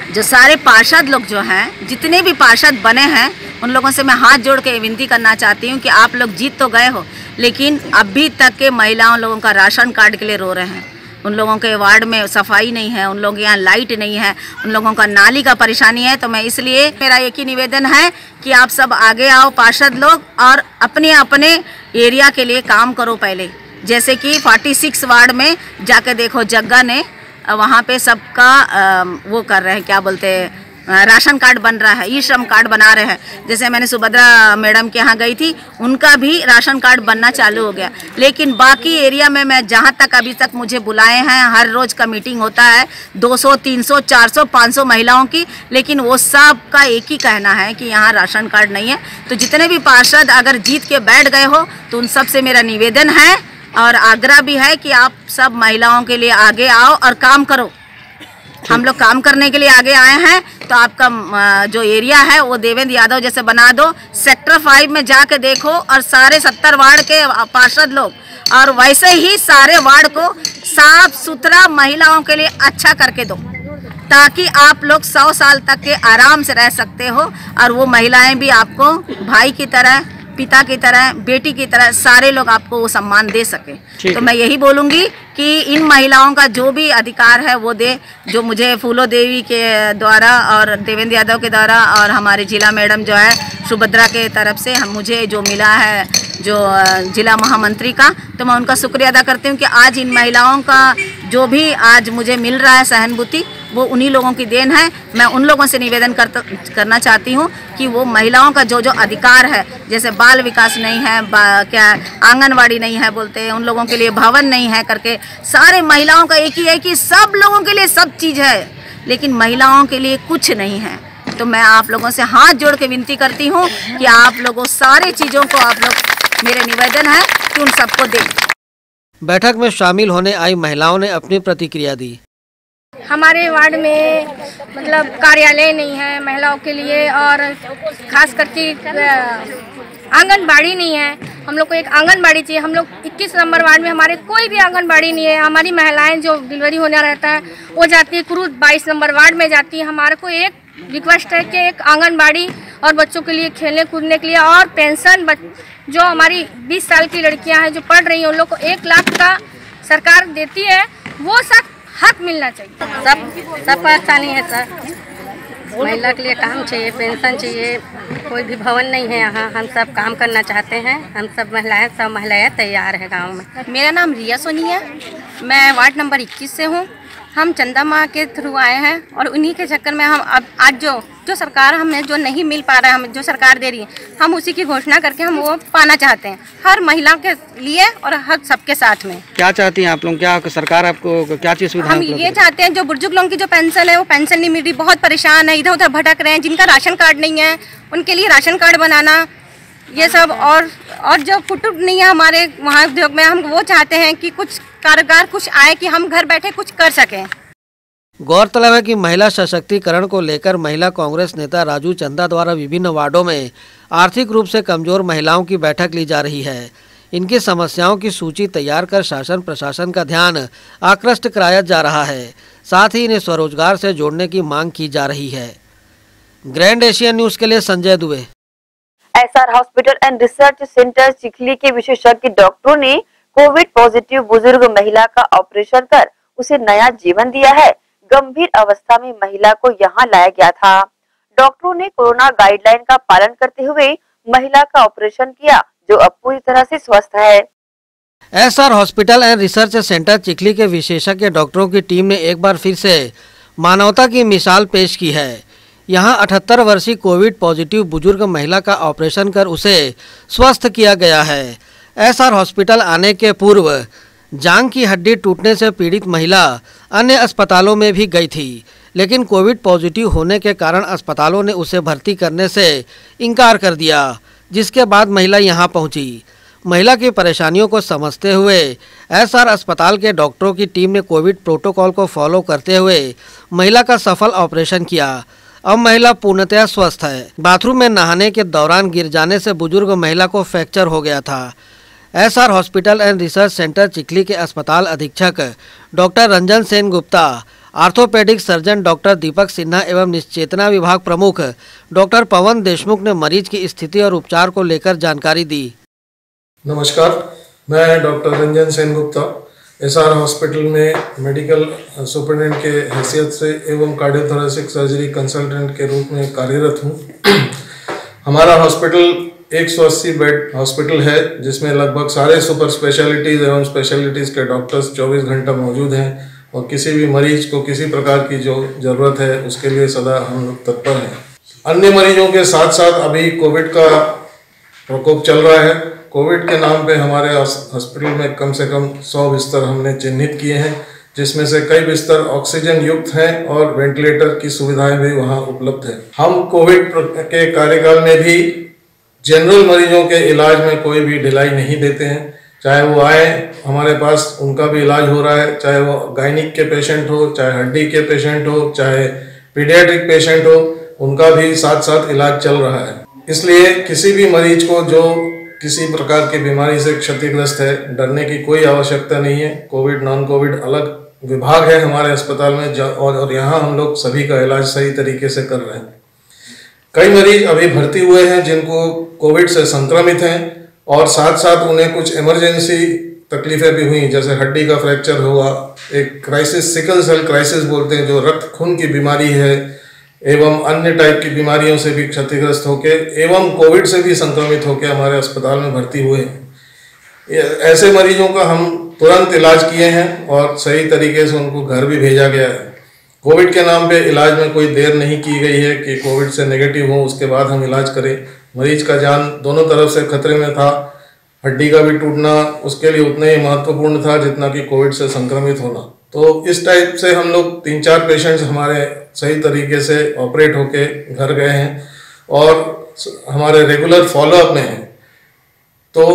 जो सारे पार्षद लोग जो हैं, जितने भी पार्षद बने हैं, उन लोगों से मैं हाथ जोड़ के विनती करना चाहती हूँ कि आप लोग जीत तो गए हो, लेकिन अभी तक के महिलाओं लोगों का राशन कार्ड के लिए रो रहे हैं। उन लोगों के वार्ड में सफाई नहीं है, उन लोगों के यहाँ लाइट नहीं है, उन लोगों का नाली का परेशानी है। तो मैं इसलिए मेरा एक ही निवेदन है कि आप सब आगे आओ पार्षद लोग, और अपने अपने एरिया के लिए काम करो पहले। जैसे कि 46 वार्ड में जाके देखो, जग्गा ने वहाँ पे सबका वो कर रहे हैं, क्या बोलते हैं, राशन कार्ड बन रहा है, ई श्रम कार्ड बना रहे हैं। जैसे मैंने सुभद्रा मैडम के यहाँ गई थी, उनका भी राशन कार्ड बनना चालू हो गया। लेकिन बाकी एरिया में मैं जहाँ तक अभी तक मुझे बुलाए हैं, हर रोज़ का मीटिंग होता है 200, 300, 400, 500 महिलाओं की, लेकिन वो सब का एक ही कहना है कि यहाँ राशन कार्ड नहीं है। तो जितने भी पार्षद अगर जीत के बैठ गए हो तो उन सब से मेरा निवेदन है और आग्रह भी है कि आप सब महिलाओं के लिए आगे आओ और काम करो। हम लोग काम करने के लिए आगे आए हैं, तो आपका जो एरिया है वो देवेंद्र यादव जैसे बना दो। सेक्टर 5 में जाके देखो और सारे 70 वार्ड के पार्षद लोग, और वैसे ही सारे वार्ड को साफ सुथरा महिलाओं के लिए अच्छा करके दो, ताकि आप लोग 100 साल तक के आराम से रह सकते हो, और वो महिलाएं भी आपको भाई की तरह, पिता की तरह, बेटी की तरह सारे लोग आपको वो सम्मान दे सके। तो मैं यही बोलूँगी कि इन महिलाओं का जो भी अधिकार है वो दे, जो मुझे फूलो देवी के द्वारा और देवेंद्र यादव के द्वारा और हमारे जिला मैडम जो है सुभद्रा के तरफ से मुझे जो मिला है, जो जिला महामंत्री का, तो मैं उनका शुक्रिया अदा करती हूँ कि आज इन महिलाओं का जो भी आज मुझे मिल रहा है सहानुभूति, वो उन्हीं लोगों की देन है। मैं उन लोगों से निवेदन करना चाहती हूँ कि वो महिलाओं का जो जो अधिकार है, जैसे बाल विकास नहीं है, क्या आंगनवाड़ी नहीं है बोलते हैं, उन लोगों के लिए भवन नहीं है करके, सारे महिलाओं का एक ही है कि सब लोगों के लिए सब चीज़ है, लेकिन महिलाओं के लिए कुछ नहीं है। तो मैं आप लोगों से हाथ जोड़ के विनती करती हूँ कि आप लोगों सारे चीज़ों को आप लोग, मेरे निवेदन है कि उन सबको दें। बैठक में शामिल होने आई महिलाओं ने अपनी प्रतिक्रिया दी। हमारे वार्ड में मतलब कार्यालय नहीं है महिलाओं के लिए, और खास करके आंगनबाड़ी नहीं है। हम लोग को एक आंगनबाड़ी चाहिए। हम लोग 21 नंबर वार्ड में हमारे कोई भी आंगनबाड़ी नहीं है। हमारी महिलाएं जो डिलीवरी होना रहता है वो जाती है क्रूज 22 नंबर वार्ड में जाती है। हमारे को एक रिक्वेस्ट है कि एक आंगनबाड़ी और बच्चों के लिए खेलने कूदने के लिए, और पेंशन जो हमारी 20 साल की लड़कियां हैं जो पढ़ रही हैं उन लोग को 1 लाख का सरकार देती है, वो सब हक मिलना चाहिए। सब परेशानी है सर, महिला के लिए काम चाहिए, पेंशन चाहिए, कोई भी भवन नहीं है यहाँ। हम सब काम करना चाहते हैं, हम सब महिलाएं तैयार है गांव में। मेरा नाम रिया सोनी है, मैं वार्ड नंबर 21 से हूँ। हम चंदा माँ के थ्रू आए हैं और उन्हीं के चक्कर में हम अब आज जो सरकार हमें जो नहीं मिल पा रहा है, हमें जो सरकार दे रही है, हम उसी की घोषणा करके हम वो पाना चाहते हैं, हर महिला के लिए और हर सबके साथ में। क्या चाहती हैं आप लोग, क्या सरकार आपको क्या चीज़ सुविधा? हम ये चाहते हैं जो बुजुर्ग लोगों की जो पेंशन है वो पेंशन नहीं मिल रही, बहुत परेशान है, इधर उधर भटक रहे हैं, जिनका राशन कार्ड नहीं है उनके लिए राशन कार्ड बनाना, ये सब। और जो कुटुंब नहीं है हमारे वहाँ उद्योग में, हम वो चाहते हैं कि कुछ कारोबार कुछ आए कि हम घर बैठे कुछ कर सकें। गौरतलब है कि महिला सशक्तिकरण को लेकर महिला कांग्रेस नेता राजू चंदा द्वारा विभिन्न वार्डों में आर्थिक रूप से कमजोर महिलाओं की बैठक ली जा रही है। इनकी समस्याओं की सूची तैयार कर शासन प्रशासन का ध्यान आकृष्ट कराया जा रहा है, साथ ही इन्हें स्वरोजगार से जोड़ने की मांग की जा रही है। ग्रैंड एशियन न्यूज के लिए Sanjay Dubey. SR hospital and research centre Chikhli के विशेषज्ञ डॉक्टरों ने कोविड पॉजिटिव बुजुर्ग महिला का ऑपरेशन कर उसे नया जीवन दिया है। गंभीर अवस्था में महिला को यहां लाया गया था। डॉक्टरों ने कोरोना गाइडलाइन का पालन करते हुए महिला का ऑपरेशन किया, जो अब पूरी तरह से स्वस्थ है। SR hospital and research centre Chikhli के विशेषज्ञ डॉक्टरों की टीम ने एक बार फिर से मानवता की मिसाल पेश की है। यहां 78 वर्षीय कोविड पॉजिटिव बुजुर्ग महिला का ऑपरेशन कर उसे स्वस्थ किया गया है। एसआर हॉस्पिटल आने के पूर्व जांघ की हड्डी टूटने से पीड़ित महिला अन्य अस्पतालों में भी गई थी, लेकिन कोविड पॉजिटिव होने के कारण अस्पतालों ने उसे भर्ती करने से इनकार कर दिया, जिसके बाद महिला यहां पहुंची। महिला की परेशानियों को समझते हुए एसआर अस्पताल के डॉक्टरों की टीम ने कोविड प्रोटोकॉल को फॉलो करते हुए महिला का सफल ऑपरेशन किया। अब महिला पूर्णतः स्वस्थ है। बाथरूम में नहाने के दौरान गिर जाने से बुजुर्ग महिला को फ्रैक्चर हो गया था। S R hospital and research centre Chikhli के अस्पताल अधीक्षक doctor Ranjan Sen Gupta orthopaedic surgeon doctor Deepak Sinha एवं निश्चेतना विभाग प्रमुख डॉक्टर पवन देशमुख ने मरीज की स्थिति और उपचार को लेकर जानकारी दी। नमस्कार, मैं doctor Ranjan Sengupta SR hospital में मेडिकल सुपरिटेंडेंट के हैसियत से एवं कार्डियोथोरेसिक सर्जरी कंसल्टेंट के रूप में कार्यरत हूँ। हमारा हॉस्पिटल 180 बेड हॉस्पिटल है, जिसमें लगभग सारे सुपर स्पेशलिटीज़ एवं स्पेशलिटीज़ के डॉक्टर्स 24 घंटा मौजूद हैं और किसी भी मरीज को किसी प्रकार की जो ज़रूरत है उसके लिए सदा हम लोग तत्पर हैं। अन्य मरीजों के साथ साथ अभी कोविड का प्रकोप चल रहा है। कोविड के नाम पे हमारे हॉस्पिटल में कम से कम 100 बिस्तर हमने चिन्हित किए हैं, जिसमें से कई बिस्तर ऑक्सीजन युक्त हैं और वेंटिलेटर की सुविधाएं भी वहां उपलब्ध है। हम कोविड के कार्यकाल में भी जनरल मरीजों के इलाज में कोई भी ढिलाई नहीं देते हैं। चाहे वो आए हमारे पास, उनका भी इलाज हो रहा है, चाहे वो गायनिक के पेशेंट हो, चाहे हड्डी के पेशेंट हो, चाहे पीडियाट्रिक पेशेंट हो, उनका भी साथ साथ इलाज चल रहा है। इसलिए किसी भी मरीज को जो किसी प्रकार की बीमारी से क्षतिग्रस्त है, डरने की कोई आवश्यकता नहीं है। कोविड नॉन कोविड अलग विभाग है हमारे अस्पताल में और यहाँ हम लोग सभी का इलाज सही तरीके से कर रहे हैं। कई मरीज अभी भर्ती हुए हैं जिनको कोविड से संक्रमित हैं और साथ साथ उन्हें कुछ इमरजेंसी तकलीफें भी हुई, जैसे हड्डी का फ्रैक्चर हुआ, एक क्राइसिस सिकल सेल क्राइसिस बोलते हैं, जो रक्त खून की बीमारी है, एवं अन्य टाइप की बीमारियों से भी क्षतिग्रस्त होके एवं कोविड से भी संक्रमित होकर हमारे अस्पताल में भर्ती हुए हैं। ऐसे मरीजों का हम तुरंत इलाज किए हैं और सही तरीके से उनको घर भी भेजा गया है। कोविड के नाम पे इलाज में कोई देर नहीं की गई है कि कोविड से नेगेटिव हो उसके बाद हम इलाज करें। मरीज का जान दोनों तरफ से खतरे में था। हड्डी का भी टूटना उसके लिए उतना ही महत्वपूर्ण था जितना कि कोविड से संक्रमित होना। तो इस टाइप से हम लोग 3-4 पेशेंट्स हमारे सही तरीके से ऑपरेट होके घर गए हैं और हमारे रेगुलर फॉलोअप में हैं। तो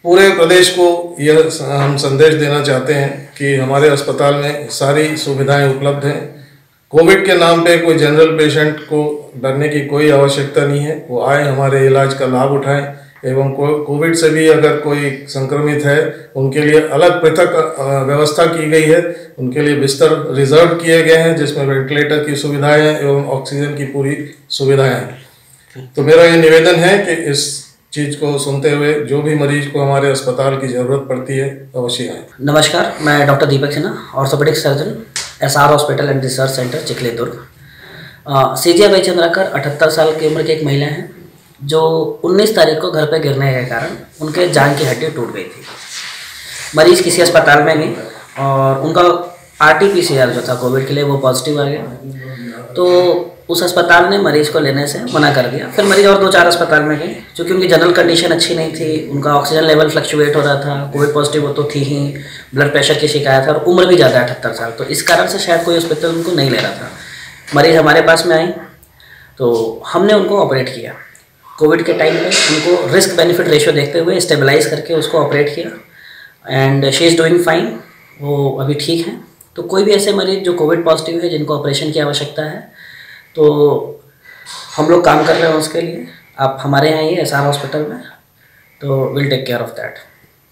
पूरे प्रदेश को यह हम संदेश देना चाहते हैं कि हमारे अस्पताल में सारी सुविधाएं उपलब्ध हैं। कोविड के नाम पे कोई जनरल पेशेंट को डरने की कोई आवश्यकता नहीं है। वो आए, हमारे इलाज का लाभ उठाएं एवं कोविड से भी अगर कोई संक्रमित है उनके लिए अलग पृथक व्यवस्था की गई है। उनके लिए बिस्तर रिजर्व किए गए हैं जिसमें वेंटिलेटर की सुविधाएं हैं एवं ऑक्सीजन की पूरी सुविधाएं हैं। तो मेरा ये निवेदन है कि इस चीज़ को सुनते हुए जो भी मरीज को हमारे अस्पताल की ज़रूरत पड़ती है अवश्य आए। नमस्कार, मैं doctor Deepak Sinha, orthopaedic surgeon, S R hospital and research centre Chikhli Durg. Sejiya Bai Chandrakar 78 साल की उम्र की एक महिला हैं जो 19 तारीख को घर पर गिरने के कारण उनके जान की हड्डी टूट गई थी। मरीज किसी अस्पताल में गई और उनका RT-PCR जो था कोविड के लिए वो पॉजिटिव आ गया। तो उस अस्पताल ने मरीज को लेने से मना कर दिया। फिर मरीज और 2-4 अस्पताल में गई, क्योंकि उनकी जनरल कंडीशन अच्छी नहीं थी, उनका ऑक्सीजन लेवल फ्लक्चुएट हो रहा था, कोविड पॉजिटिव वो तो थी ही, ब्लड प्रेशर की शिकायत है और उम्र भी ज़्यादा है 78 साल। तो इस कारण से शायद कोई हॉस्पिटल उनको नहीं ले रहा था। मरीज हमारे पास में आई तो हमने उनको ऑपरेट किया। कोविड के टाइम पे उनको रिस्क बेनिफिट रेशियो देखते हुए स्टेबलाइज करके उसको ऑपरेट किया and she is doing fine, वो अभी ठीक है। तो कोई भी ऐसे मरीज जो कोविड पॉजिटिव है जिनको ऑपरेशन की आवश्यकता है तो हम लोग काम कर रहे हैं उसके लिए। आप हमारे यहाँ आइए एसआर हॉस्पिटल में, तो will take care of that.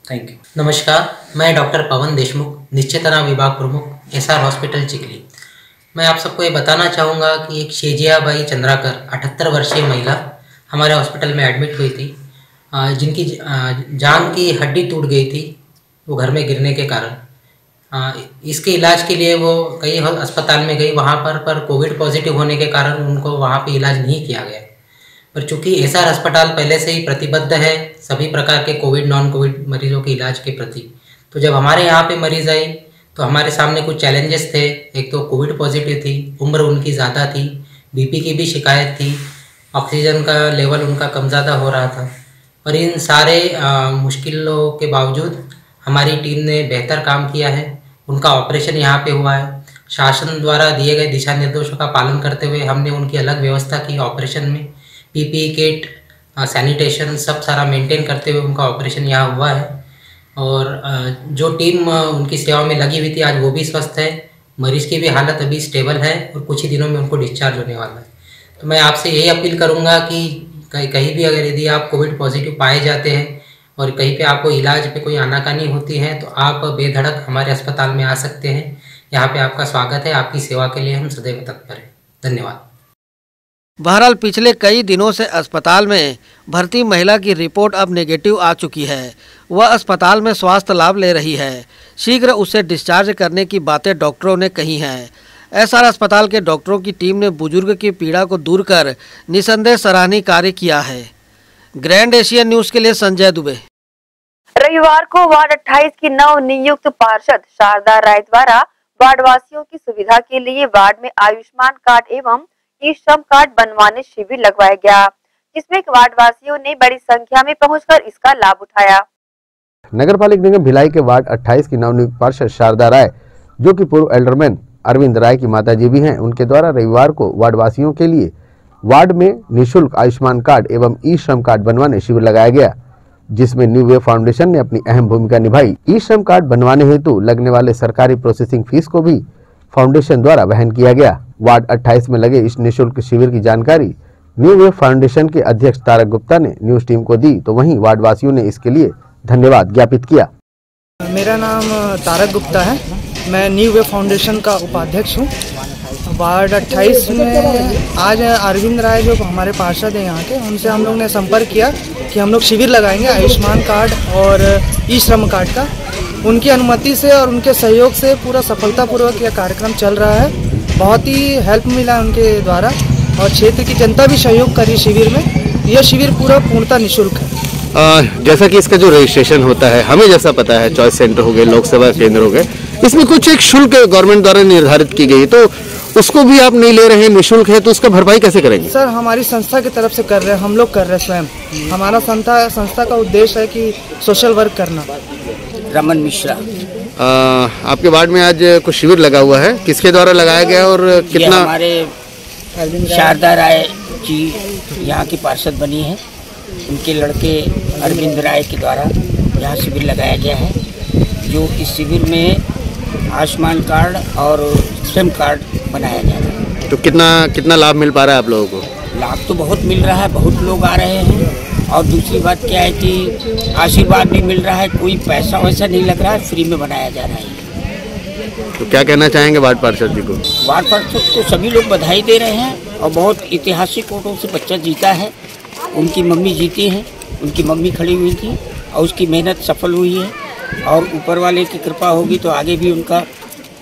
Thank you. नमस्कार, मैं डॉक्टर पवन देशमुख, निश्चेतना विभाग प्रमुख, एसआर हॉस्पिटल चिखली। मैं आप सबको ये बताना चाहूँगा कि एक सेजिया बाई चंद्राकर 78 वर्षीय महिला हमारे हॉस्पिटल में एडमिट हुई थी, जिनकी जान की हड्डी टूट गई थी वो घर में गिरने के कारण। इसके इलाज के लिए वो कई अस्पताल में गई, वहाँ पर कोविड पॉजिटिव होने के कारण उनको वहाँ पे इलाज नहीं किया गया। पर चूँकि एसआर अस्पताल पहले से ही प्रतिबद्ध है सभी प्रकार के कोविड नॉन कोविड मरीजों के इलाज के प्रति, तो जब हमारे यहाँ पे मरीज आई तो हमारे सामने कुछ चैलेंजेस थे। एक तो कोविड पॉजिटिव थी, उम्र उनकी ज़्यादा थी, बीपी की भी शिकायत थी, ऑक्सीजन का लेवल उनका कम ज़्यादा हो रहा था। और इन सारे मुश्किलों के बावजूद हमारी टीम ने बेहतर काम किया है। उनका ऑपरेशन यहाँ पे हुआ है। शासन द्वारा दिए गए दिशा निर्देशों का पालन करते हुए हमने उनकी अलग व्यवस्था की ऑपरेशन में। PPE किट, सैनिटेशन सब सारा मेंटेन करते हुए उनका ऑपरेशन यहाँ हुआ है। और जो टीम उनकी सेवा में लगी हुई थी आज वो भी स्वस्थ है। मरीज़ की भी हालत अभी स्टेबल है और कुछ ही दिनों में उनको डिस्चार्ज होने वाला है। तो मैं आपसे यही अपील करूँगा कि कहीं भी अगर यदि आप कोविड पॉजिटिव पाए जाते हैं और कहीं पे आपको इलाज पे कोई आनाकानी होती है तो आप बेधड़क हमारे अस्पताल में आ सकते हैं। यहाँ पे आपका स्वागत है। आपकी सेवा के लिए हम सदैव तत्पर हैं। धन्यवाद। बहरहाल पिछले कई दिनों से अस्पताल में भर्ती महिला की रिपोर्ट अब नेगेटिव आ चुकी है। वह अस्पताल में स्वास्थ्य लाभ ले रही है। शीघ्र उसे डिस्चार्ज करने की बातें डॉक्टरों ने कही हैं। एसआर अस्पताल के डॉक्टरों की टीम ने बुजुर्ग की पीड़ा को दूर कर निसंदेह सराहनीय कार्य किया है। ग्रैंड एशियन न्यूज़ के लिए संजय दुबे। रविवार को वार्ड 28 की नव नियुक्त पार्षद शारदा राय द्वारा वार्ड वासियों की सुविधा के लिए वार्ड में आयुष्मान कार्ड एवं ई श्रम कार्ड बनवाने शिविर लगवाया गया, जिसमें वार्ड वासियों ने बड़ी संख्या में पहुंचकर इसका लाभ उठाया। नगर पालिक निगम भिलाई के वार्ड 28 की नवनियुक्त पार्षद शारदा राय, जो कि पूर्व एल्डरमैन अरविंद राय की माताजी भी हैं, उनके द्वारा रविवार को वार्ड वासियों के लिए वार्ड में निःशुल्क आयुष्मान कार्ड एवं ई श्रम कार्ड बनवाने शिविर लगाया गया, जिसमें न्यू वे फाउंडेशन ने अपनी अहम भूमिका निभाई। ई श्रम कार्ड बनवाने हेतु लगने वाले सरकारी प्रोसेसिंग फीस को भी फाउंडेशन द्वारा वहन किया गया। वार्ड 28 में लगे इस निःशुल्क शिविर की जानकारी न्यू वे फाउंडेशन के अध्यक्ष तारक गुप्ता ने न्यूज टीम को दी, तो वहीं वार्ड वासियों ने इसके लिए धन्यवाद ज्ञापित किया। मेरा नाम तारक गुप्ता है, मैं न्यू वे फाउंडेशन का उपाध्यक्ष हूँ। वार्ड 28 में आज अरविंद राय जो हमारे पार्षद हैं यहाँ के, उनसे हम लोग ने संपर्क किया कि हम लोग शिविर लगाएंगे आयुष्मान कार्ड और ई श्रम कार्ड का। उनकी अनुमति से और उनके सहयोग से पूरा सफलतापूर्वक यह कार्यक्रम चल रहा है। बहुत ही हेल्प मिला उनके द्वारा और क्षेत्र की जनता भी सहयोग करी शिविर में। यह शिविर पूरा पूर्णतः निःशुल्क है। जैसा कि इसका जो रजिस्ट्रेशन होता है, हमें जैसा पता है चॉइस सेंटर हो गए, लोक सेवा केंद्र हो गए, इसमें कुछ एक शुल्क गवर्नमेंट द्वारा निर्धारित की गई, तो उसको भी आप नहीं ले रहे हैं, निःशुल्क है, तो उसका भरपाई कैसे करेंगे? सर, हमारी संस्था की तरफ से कर रहे हैं, हम लोग कर रहे हैं स्वयं। हमारा संस्था का उद्देश्य है कि सोशल वर्क करना। रमन मिश्रा। आपके वार्ड में आज कुछ शिविर लगा हुआ है, किसके द्वारा लगाया गया और कितना? हमारे शारदा राय जी यहाँ की पार्षद बनी है, उनके लड़के अरविंद राय के द्वारा यहाँ शिविर लगाया गया है, जो इस शिविर में आयुष्मान कार्ड और श्रम कार्ड बनाया जा रहा है। तो कितना लाभ मिल पा रहा है आप लोगों को? लाभ तो बहुत मिल रहा है, बहुत लोग आ रहे हैं। और दूसरी बात क्या है कि आशीर्वाद भी मिल रहा है, कोई पैसा वैसा नहीं लग रहा है, फ्री में बनाया जा रहा है। तो क्या कहना चाहेंगे वार्ड पार्षद जी को? वार्ड पार्षद को सभी लोग बधाई दे रहे हैं और बहुत ऐतिहासिक वोटों से बच्चा जीता है। उनकी मम्मी जीती हैं, उनकी मम्मी खड़ी हुई थी और उसकी मेहनत सफल हुई है और ऊपर वाले की कृपा होगी तो आगे भी उनका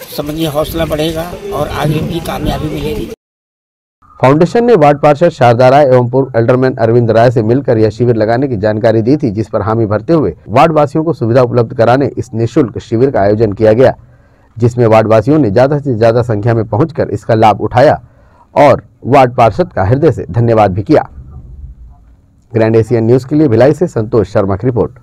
समझिए हौसला बढ़ेगा और आगे भी कामयाबी मिलेगी। फाउंडेशन ने वार्ड पार्षद शारदा राय एवं पूर्व एल्डरमैन अरविंद राय से मिलकर यह शिविर लगाने की जानकारी दी थी, जिस पर हामी भरते हुए वार्ड वासियों को सुविधा उपलब्ध कराने इस निःशुल्क शिविर का आयोजन किया गया, जिसमें वार्ड वासियों ने ज्यादा से ज्यादा संख्या में पहुंचकर इसका लाभ उठाया और वार्ड पार्षद का हृदय से धन्यवाद भी किया। ग्रैंड एशियन न्यूज के लिए भिलाई से संतोष शर्मा की रिपोर्ट।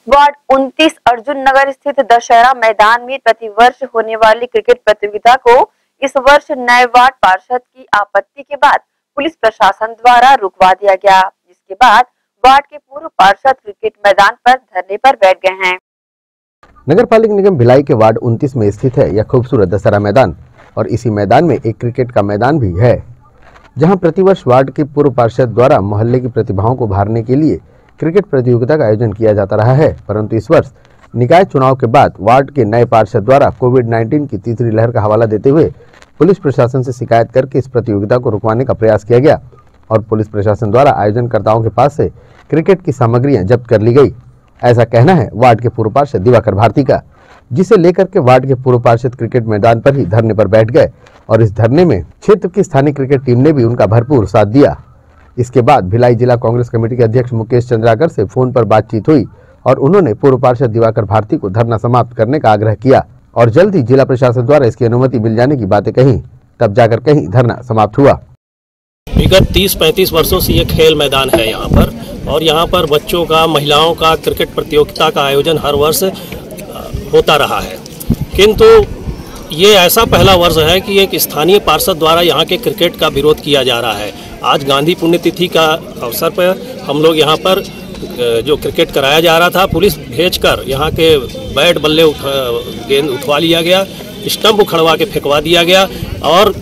वार्ड 29 अर्जुन नगर स्थित दशहरा मैदान में प्रतिवर्ष होने वाली क्रिकेट प्रतियोगिता को इस वर्ष नए वार्ड पार्षद की आपत्ति के बाद पुलिस प्रशासन द्वारा रुकवा दिया गया, जिसके बाद वार्ड के पूर्व पार्षद क्रिकेट मैदान पर धरने पर बैठ गए हैं। नगर पालिक निगम भिलाई के वार्ड 29 में स्थित है यह खूबसूरत दशहरा मैदान और इसी मैदान में एक क्रिकेट का मैदान भी है, जहां प्रतिवर्ष वार्ड के पूर्व पार्षद द्वारा मोहल्ले की प्रतिभाओं को उभारने के लिए क्रिकेट प्रतियोगिता का आयोजन किया जाता रहा है। परंतु इस वर्ष निकाय चुनाव के बाद वार्ड के नए पार्षद द्वारा कोविड-19 की तीसरी लहर का हवाला देते हुए पुलिस प्रशासन से शिकायत करके इस प्रतियोगिता को रुकवाने का प्रयास किया गया और पुलिस प्रशासन द्वारा आयोजनकर्ताओं के पास से क्रिकेट की सामग्रियां जब्त कर ली गई। ऐसा कहना है वार्ड के पूर्व पार्षद दिवाकर भारती का, जिसे लेकर के वार्ड के पूर्व पार्षद क्रिकेट मैदान पर ही धरने पर बैठ गए और इस धरने में क्षेत्र की स्थानीय क्रिकेट टीम ने भी उनका भरपूर साथ दिया। इसके बाद भिलाई जिला कांग्रेस कमेटी के अध्यक्ष मुकेश चंद्राकर से फोन पर बातचीत हुई और उन्होंने पूर्व पार्षद दिवाकर भारती को धरना समाप्त करने का आग्रह किया और जल्द ही जिला प्रशासन द्वारा इसकी अनुमति मिल जाने की बातें कही, तब जाकर कहीं धरना समाप्त हुआ। विगत 30-35 वर्षों से ये खेल मैदान है यहाँ पर और यहाँ पर बच्चों का, महिलाओं का क्रिकेट प्रतियोगिता का आयोजन हर वर्ष होता रहा है, किंतु ये ऐसा पहला वर्ष है कि एक स्थानीय पार्षद द्वारा यहाँ के क्रिकेट का विरोध किया जा रहा है। आज गांधी पुण्यतिथि का अवसर पर हम लोग यहाँ पर जो क्रिकेट कराया जा रहा था, पुलिस भेजकर यहाँ के बैट बल्ले गेंद उठवा लिया गया, स्टंप उखड़वा के फेंकवा दिया गया और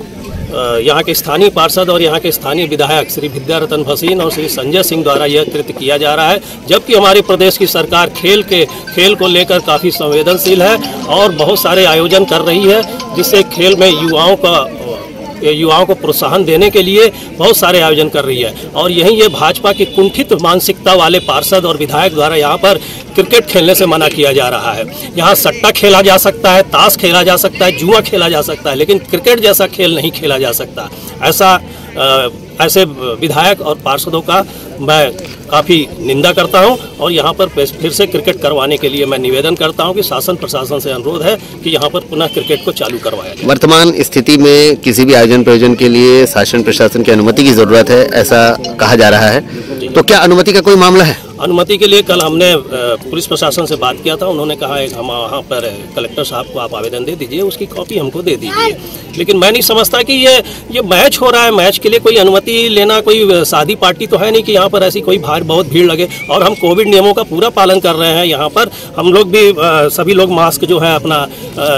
यहाँ के स्थानीय पार्षद और यहाँ के स्थानीय विधायक श्री विद्यारतन भसीन और श्री संजय सिंह द्वारा यह कृत्य किया जा रहा है, जबकि हमारे प्रदेश की सरकार खेल को लेकर काफ़ी संवेदनशील है और बहुत सारे आयोजन कर रही है, जिससे खेल में युवाओं को प्रोत्साहन देने के लिए बहुत सारे आयोजन कर रही है। और यहीं ये भाजपा की कुंठित मानसिकता वाले पार्षद और विधायक द्वारा यहाँ पर क्रिकेट खेलने से मना किया जा रहा है। यहाँ सट्टा खेला जा सकता है, ताश खेला जा सकता है, जुआ खेला जा सकता है, लेकिन क्रिकेट जैसा खेल नहीं खेला जा सकता। ऐसे विधायक और पार्षदों का मैं काफ़ी निंदा करता हूं और यहां पर फिर से क्रिकेट करवाने के लिए मैं निवेदन करता हूं कि शासन प्रशासन से अनुरोध है कि यहां पर पुनः क्रिकेट को चालू करवाया जाए। वर्तमान स्थिति में किसी भी आयोजन प्रयोजन के लिए शासन प्रशासन की अनुमति की जरूरत है, ऐसा कहा जा रहा है, तो क्या अनुमति का कोई मामला है? अनुमति के लिए कल हमने पुलिस प्रशासन से बात किया था, उन्होंने कहा है हम वहाँ पर कलेक्टर साहब को आप आवेदन दे दीजिए, उसकी कॉपी हमको दे दीजिए। लेकिन मैं नहीं समझता कि ये मैच हो रहा है, मैच के लिए कोई अनुमति लेना कोई शादी पार्टी तो है नहीं कि यहाँ पर ऐसी कोई बहुत भीड़ लगे। और हम कोविड नियमों का पूरा पालन कर रहे हैं। यहाँ पर हम लोग भी सभी लोग मास्क जो है अपना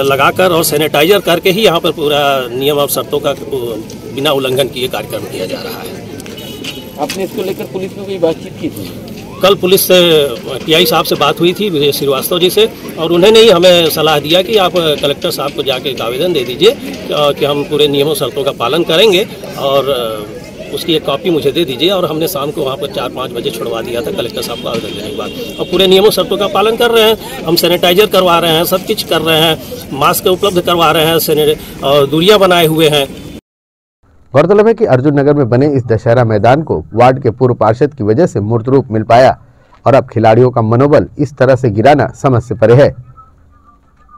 लगाकर और सैनिटाइजर करके ही यहाँ पर पूरा नियम और शर्तों का बिना उल्लंघन किए कार्यक्रम किया जा रहा है। आपने इसको लेकर पुलिस में कोई बातचीत की थी? कल पुलिस से टीआई साहब से बात हुई थी, विजय श्रीवास्तव जी से, और उन्होंने ही हमें सलाह दिया कि आप कलेक्टर साहब को जाके एक आवेदन दे दीजिए कि हम पूरे नियमों शर्तों का पालन करेंगे और उसकी एक कॉपी मुझे दे दीजिए। और हमने शाम को वहाँ पर 4-5 बजे छुड़वा दिया था कलेक्टर साहब को आवेदन देने के बाद। और पूरे नियमों शर्तों का पालन कर रहे हैं, हम सैनिटाइजर करवा रहे हैं, सब कुछ कर रहे हैं, मास्क उपलब्ध करवा रहे हैं और दूरियाँ बनाए हुए हैं। गौरतलब है कि अर्जुन नगर में बने इस दशहरा मैदान को वार्ड के पूर्व पार्षद की वजह से मूर्त रूप मिल पाया और अब खिलाड़ियों का मनोबल इस तरह से गिराना समझ से परे है।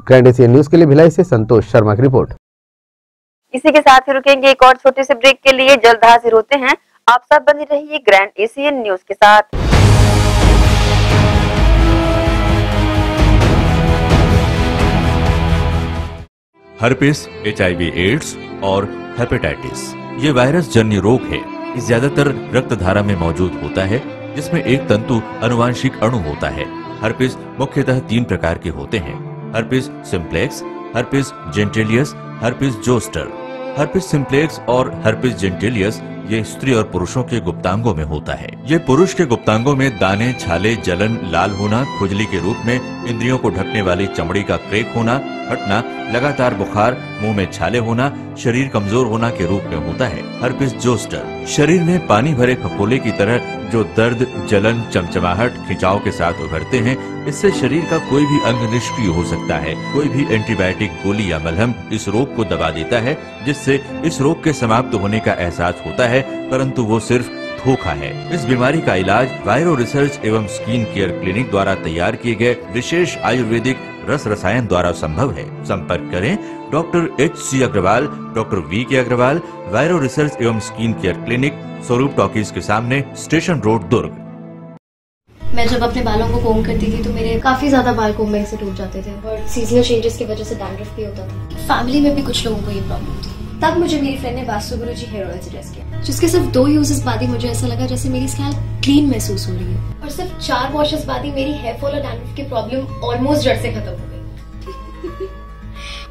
ग्रैंड एशियन न्यूज के लिए भिलाई से संतोष शर्मा की रिपोर्ट। इसी के साथ ही रुकेंगे एक और छोटे से ब्रेक के लिए, जल्द हाजिर होते हैं। आप सब बने रहिए ग्रैंड एशियन न्यूज के साथ। हर्पिस, HIV एड्स और हेपेटाइटिस ये वायरस जन्य रोग है। ये ज्यादातर रक्त धारा में मौजूद होता है, जिसमें एक तंतु अनुवांशिक अणु होता है। हर्पिस मुख्यतः 3 प्रकार के होते हैं: herpes simplex, herpes genitalis, herpes zoster. Herpes simplex और हर्पिस जेंटिलियस ये स्त्री और पुरुषों के गुप्तांगों में होता है। ये पुरुष के गुप्तांगों में दाने, छाले, जलन, लाल होना, खुजली के रूप में, इंद्रियों को ढकने वाली चमड़ी का क्रेक होना, फटना, लगातार बुखार, मुंह में छाले होना, शरीर कमजोर होना के रूप में होता है। हर्पिस जोस्टर शरीर में पानी भरे फफोले की तरह जो दर्द, जलन, चमचमाहट, खिंचाव के साथ उभरते हैं। इससे शरीर का कोई भी अंग निष्क्रिय हो सकता है। कोई भी एंटीबायोटिक गोली या मलहम इस रोग को दबा देता है, जिससे इस रोग के समाप्त होने का एहसास होता है, परंतु वो सिर्फ धोखा है। इस बीमारी का इलाज वायरो रिसर्च एवं स्किन केयर क्लिनिक द्वारा तैयार किए गए विशेष आयुर्वेदिक रस रसायन द्वारा संभव है। संपर्क करें doctor HC Agarwal, doctor VK Agarwal, viro research एवं skin care clinic, Swaroop talkies के सामने, स्टेशन रोड, दुर्ग। मैं जब अपने बालों को कोम करती थी तो मेरे काफी ज्यादा बाल कोम्बिंग से टूट जाते थे और सीजनल चेंजेस की वजह से डैंड्रफ भी होता था। फैमिली में भी कुछ लोगों को ये प्रॉब्लम थी। तब मुझे मेरी फ्रेंड ने वास्तु गुरुजी हेयर ऑयल सजेस्ट किया, जिसके सिर्फ 2 यूजेस बाद ही मुझे ऐसा लगा जैसे मेरी स्कैल्प क्लीन महसूस हो रही है, और सिर्फ 4 वॉशेस बाद ही मेरी हेयर फॉल और डैंड्रफ की प्रॉब्लम ऑलमोस्ट जड़ से खत्म हो गई।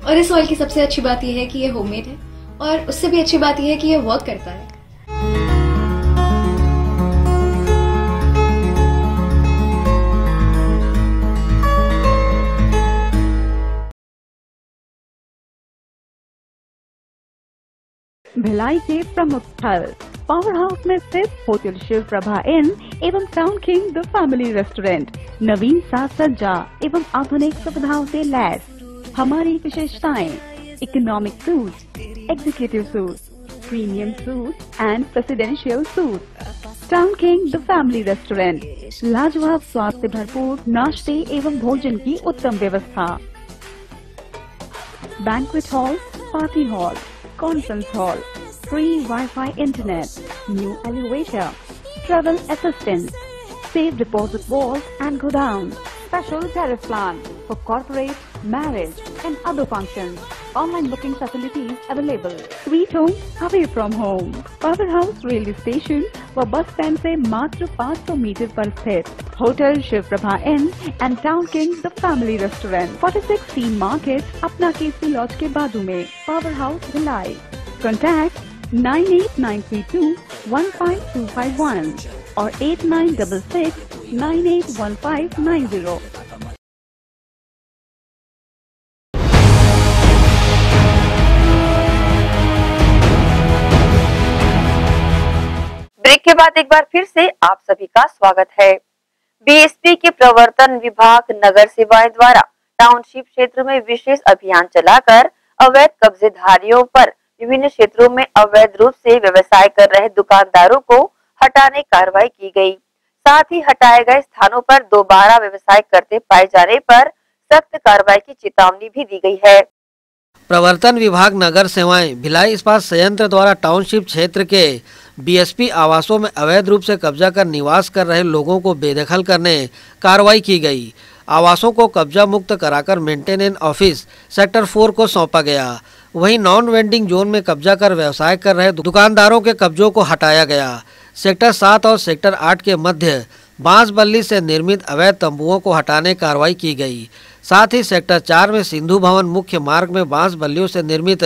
और इस ऑयल की सबसे अच्छी बात यह है कि ये होममेड है, और उससे भी अच्छी बात यह है कि ये वर्क करता है। भिलाई के प्रमुख स्थल पावर हाउस में स्थित होटल शिव प्रभा इन एवं town king the family restaurant नवीन साज सज्जा एवं आधुनिक सुविधाओं से लैस। हमारी विशेषताएं: economic suite, executive suite, premium suite and presidential suite. Town king the family restaurant, लाजवाब स्वाद से भरपूर नाश्ते एवं भोजन की उत्तम व्यवस्था। Banquet hall, party hall, conference hall, free Wi-Fi internet, new elevator, travel assistance, safe deposit vault and godown, special tariff plan for corporate, marriage and other functions. Online booking facilities available. Sweet home away from home. Powerhouse railway station व bus stand से मात्र 500 metre पर स्थित hotel Shiv Prabha inn and town king the family restaurant, 46 C market, अपना KC lodge के बाजू में। Power house Bhilai. Contact 98932-15251 or 8966-981590. Break के बाद एक बार फिर से आप सभी का स्वागत है। बीएसपी के प्रवर्तन विभाग नगर सेवाएं द्वारा टाउनशिप क्षेत्र में विशेष अभियान चलाकर अवैध कब्जेधारियों पर विभिन्न क्षेत्रों में अवैध रूप से व्यवसाय कर रहे दुकानदारों को हटाने कार्रवाई की गई। साथ ही हटाए गए स्थानों पर दोबारा व्यवसाय करते पाए जाने पर सख्त कार्रवाई की चेतावनी भी दी गई है। प्रवर्तन विभाग नगर सेवाएं भिलाई इस्पात संयंत्र द्वारा टाउनशिप क्षेत्र के बीएसपी आवासों में अवैध रूप से कब्जा कर निवास कर रहे लोगों को बेदखल करने कार्रवाई की गई। आवासों को कब्जा मुक्त कराकर मेंटेनेंस ऑफिस सेक्टर 4 को सौंपा गया। वहीं नॉन वेंडिंग जोन में कब्जा कर व्यवसाय कर रहे दुकानदारों के कब्जों को हटाया गया। सेक्टर 7 और सेक्टर 8 के मध्य बांस बल्ली से निर्मित अवैध तंबुओं को हटाने कार्रवाई की गई। साथ ही सेक्टर 4 में सिंधु भवन मुख्य मार्ग में बांस बल्लियों से निर्मित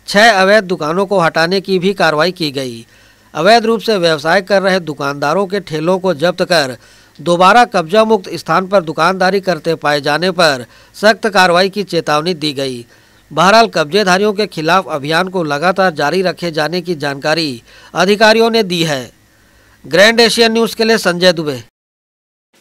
6 अवैध दुकानों को हटाने की भी कार्रवाई की गई। अवैध रूप से व्यवसाय कर रहे दुकानदारों के ठेलों को जब्त कर दोबारा कब्जा मुक्त स्थान पर दुकानदारी करते पाए जाने पर सख्त कार्रवाई की चेतावनी दी गई। बहरहाल कब्जेधारियों के खिलाफ अभियान को लगातार जारी रखे जाने की जानकारी अधिकारियों ने दी है। ग्रैंड एशियन न्यूज के लिए संजय दुबे।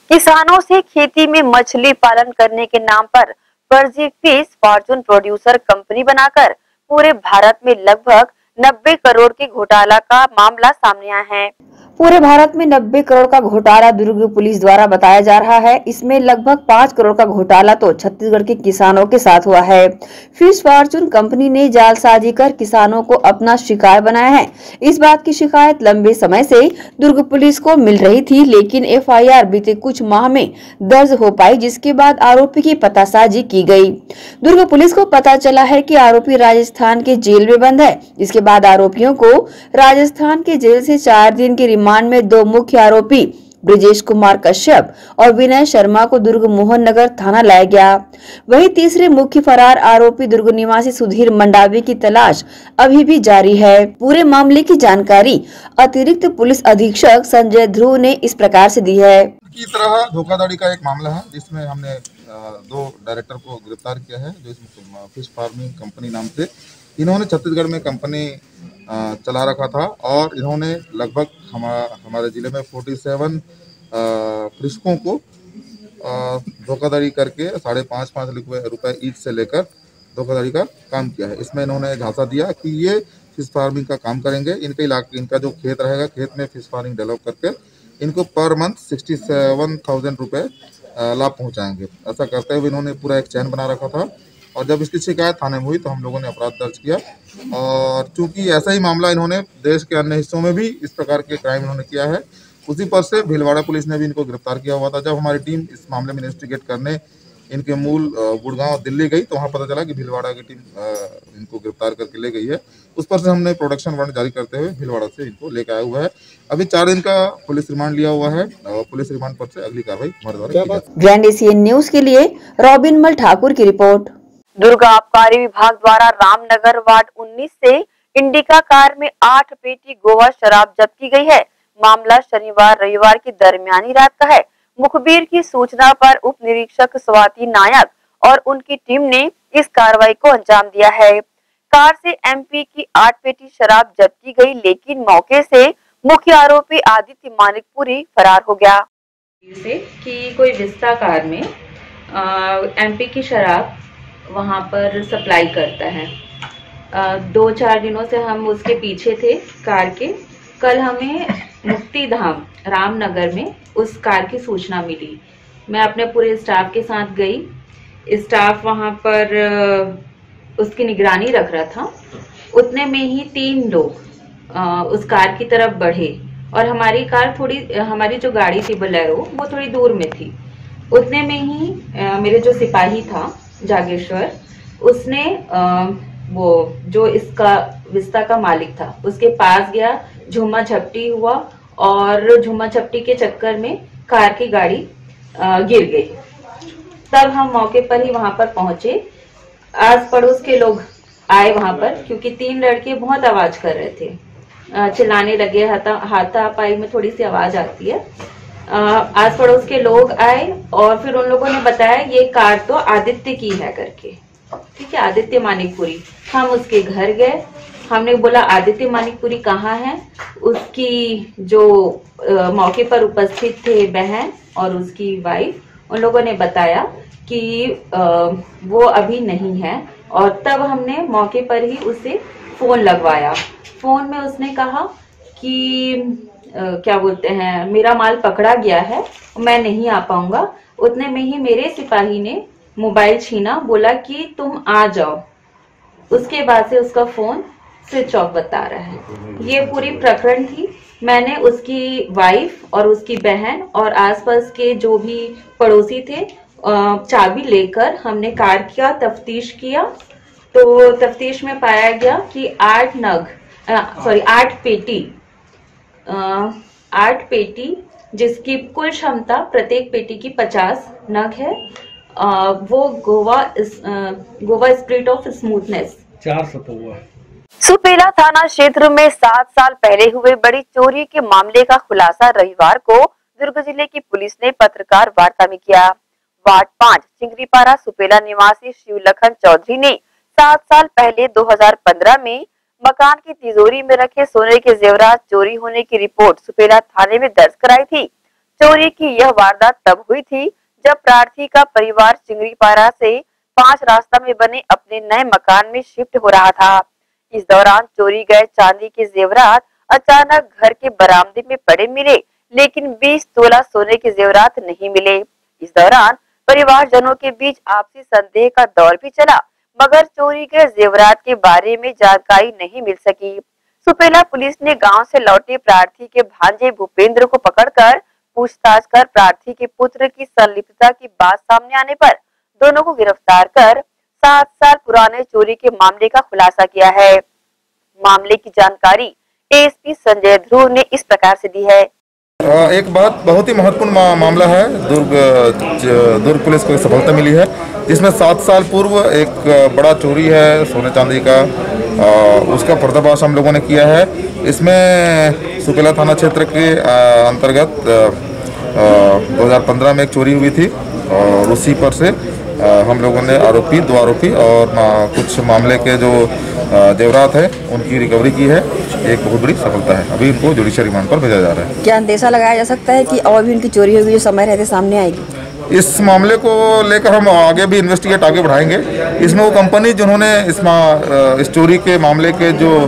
किसानों से खेती में मछली पालन करने के नाम पर फर्जी फिश फॉर्चून प्रोड्यूसर कंपनी बनाकर पूरे भारत में लगभग 90 करोड़ के घोटाला का मामला सामने आया है। पूरे भारत में 90 करोड़ का घोटाला दुर्ग पुलिस द्वारा बताया जा रहा है। इसमें लगभग 5 करोड़ का घोटाला तो छत्तीसगढ़ के किसानों के साथ हुआ है। फिश फॉर्चून कंपनी ने जालसाजी कर किसानों को अपना शिकार बनाया है। इस बात की शिकायत लंबे समय से दुर्ग पुलिस को मिल रही थी, लेकिन एफआईआर बीते कुछ माह में दर्ज हो पाई, जिसके बाद आरोपी की पतासाजी की गई। दुर्ग पुलिस को पता चला है कि आरोपी राजस्थान के जेल में बंद है। इसके बाद आरोपियों को राजस्थान के जेल से 4 दिन के रिमांड में 2 मुख्य आरोपी ब्रिजेश कुमार कश्यप और विनय शर्मा को दुर्ग मोहन नगर थाना लाया गया। वहीं तीसरे मुख्य फरार आरोपी दुर्ग निवासी सुधीर मंडावी की तलाश अभी भी जारी है। पूरे मामले की जानकारी अतिरिक्त पुलिस अधीक्षक संजय ध्रुव ने इस प्रकार से दी है। की तरह धोखाधड़ी का एक मामला है जिसमें हमने 2 डायरेक्टर को गिरफ्तार किया है, जो इसमें फिश फार्मिंग कंपनी नाम से इन्होंने छत्तीसगढ़ में कंपनी चला रखा था और इन्होंने लगभग हमारे जिले में 47 कृषकों को धोखाधड़ी करके 5.5 रुपए ईच से लेकर धोखाधड़ी का काम किया है। इसमें इन्होंने झांसा दिया कि ये फिश फार्मिंग का काम करेंगे, इनके इलाके इनका जो खेत रहेगा खेत में फिश फार्मिंग डेवलप करके इनको पर मंथ 67,000 रुपये लाभ पहुंचाएंगे। ऐसा करते हुए इन्होंने पूरा एक चैन बना रखा था और जब इसकी शिकायत थाने में हुई तो हम लोगों ने अपराध दर्ज किया और चूंकि ऐसा ही मामला इन्होंने देश के अन्य हिस्सों में भी इस प्रकार के क्राइम इन्होंने किया है, उसी पर से भीलवाड़ा पुलिस ने भी इनको गिरफ्तार किया हुआ था। जब हमारी टीम इस मामले में इन्वेस्टिगेट करने इनके मूल गुड़गांव दिल्ली गई तो वहाँ पता चला कि भीलवाड़ा की टीम इनको गिरफ्तार करके ले गई है। उस पर से हमने प्रोडक्शन वारंट जारी करते हुए भीलवाड़ा से इनको लेकर आया हुआ है। अभी 4 दिन का पुलिस रिमांड लिया हुआ है और पुलिस रिमांड पर से अगली कार्रवाई हमारे द्वारा की जाएगी। ग्रैंड एशियन न्यूज के लिए रॉबिनमल ठाकुर की रिपोर्ट। दुर्ग आबकारी विभाग द्वारा रामनगर वार्ड 19 से इंडिका कार में 8 पेटी गोवा शराब जब्त की गई है। मामला शनिवार रविवार की दरमियानी रात का है। मुखबिर की सूचना पर उप निरीक्षक स्वाति नायक और उनकी टीम ने इस कार्रवाई को अंजाम दिया है। कार से एमपी की 8 पेटी शराब जब्त की गई, लेकिन मौके से मुख्य आरोपी आदित्य मानिकपुरी फरार हो गया। कि कोई विस्ता कार में एमपी की शराब वहाँ पर सप्लाई करता है। 2-4 दिनों से हम उसके पीछे थे कार के। कल हमें मुक्ति धाम रामनगर में उस कार की सूचना मिली। मैं अपने पूरे स्टाफ के साथ गई। स्टाफ वहाँ पर उसकी निगरानी रख रहा था। उतने में ही 3 लोग उस कार की तरफ बढ़े और हमारी कार हमारी जो गाड़ी थी बोलेरो वो थोड़ी दूर में थी। उतने में ही मेरे जो सिपाही था जागेश्वर, उसने वो जो इसका विस्ता का मालिक था उसके पास गया, झुम्मा झपटी हुआ और झुम्मा झपटी के चक्कर में कार की गाड़ी गिर गई। तब हम मौके पर ही वहां पर पहुंचे। आस पड़ोस के लोग आए वहां पर, क्योंकि 3 लड़के बहुत आवाज कर रहे थे, चिल्लाने लगे, हाथापाई में थोड़ी सी आवाज आती है। आस पड़ोस के लोग आए और फिर उन लोगों ने बताया ये कार तो आदित्य की है करके, ठीक है, आदित्य मानिकपुरी। हम उसके घर गए, हमने बोला आदित्य मानिकपुरी कहाँ है। उसकी जो मौके पर उपस्थित थे बहन और उसकी वाइफ, उन लोगों ने बताया कि वो अभी नहीं है, और तब हमने मौके पर ही उसे फोन लगवाया। फोन में उसने कहा कि क्या बोलते हैं, मेरा माल पकड़ा गया है, मैं नहीं आ पाऊंगा। उतने में ही मेरे सिपाही ने मोबाइल छीना, बोला कि तुम आ जाओ। उसके बाद से उसका फोन स्विच ऑफ बता रहा है। ये पूरी प्रकरण थी। मैंने उसकी वाइफ और उसकी बहन और आसपास के जो भी पड़ोसी थे चाबी लेकर हमने कार का तफ्तीश किया, तो तफ्तीश में पाया गया कि 8 पेटी जिसकी कुल क्षमता प्रत्येक पेटी की 50 नग है, वो गोवा स्प्रिट ऑफ स्मूथनेस 400 हुआ। सुपेला थाना क्षेत्र में 7 साल पहले हुए बड़ी चोरी के मामले का खुलासा रविवार को दुर्ग जिले की पुलिस ने पत्रकार वार्ता में किया। वार्ड 5 चिंगरीपारा सुपेला निवासी शिवलखन चौधरी ने 7 साल पहले 2015 में मकान की तिजोरी में रखे सोने के जेवरात चोरी होने की रिपोर्ट सुपेला थाने में दर्ज कराई थी। चोरी की यह वारदात तब हुई थी जब प्रार्थी का परिवार चिंगरीपारा से 5 रास्ता में बने अपने नए मकान में शिफ्ट हो रहा था। इस दौरान चोरी गए चांदी के जेवरात अचानक घर के बरामदे में पड़े मिले, लेकिन 20 तोला सोने के जेवरात नहीं मिले। इस दौरान परिवारजनों के बीच आपसी संदेह का दौर भी चला, मगर चोरी के जेवरात के बारे में जानकारी नहीं मिल सकी। सुपेला पुलिस ने गांव से लौटे प्रार्थी के भांजे भूपेंद्र को पकड़कर पूछताछ कर प्रार्थी के पुत्र की संलिप्तता की बात सामने आने पर दोनों को गिरफ्तार कर 7 साल पुराने चोरी के मामले का खुलासा किया है। मामले की जानकारी एएसपी संजय ध्रुव ने इस प्रकार से दी है। एक बात बहुत ही महत्वपूर्ण मामला है। दुर्ग पुलिस को सफलता मिली है, जिसमें 7 साल पूर्व एक बड़ा चोरी है सोने चांदी का, उसका पर्दाफाश हम लोगों ने किया है। इसमें सुपेला थाना क्षेत्र के अंतर्गत 2015 में एक चोरी हुई थी और उसी पर से हम लोगों ने 2 आरोपी और कुछ मामले के जो जेवरात है उनकी रिकवरी की है। एक बहुत बड़ी सफलता है। अभी इनको जुडिशियल रिमांड पर भेजा जा रहा है। क्या अंदेशा लगाया जा सकता है कि और भी इनकी चोरी होगी जो समय रहते सामने आएगी? इस मामले को लेकर हम आगे भी इन्वेस्टिगेट आगे बढ़ाएंगे। इसमें वो कंपनी जिन्होंने इस चोरी के मामले के जो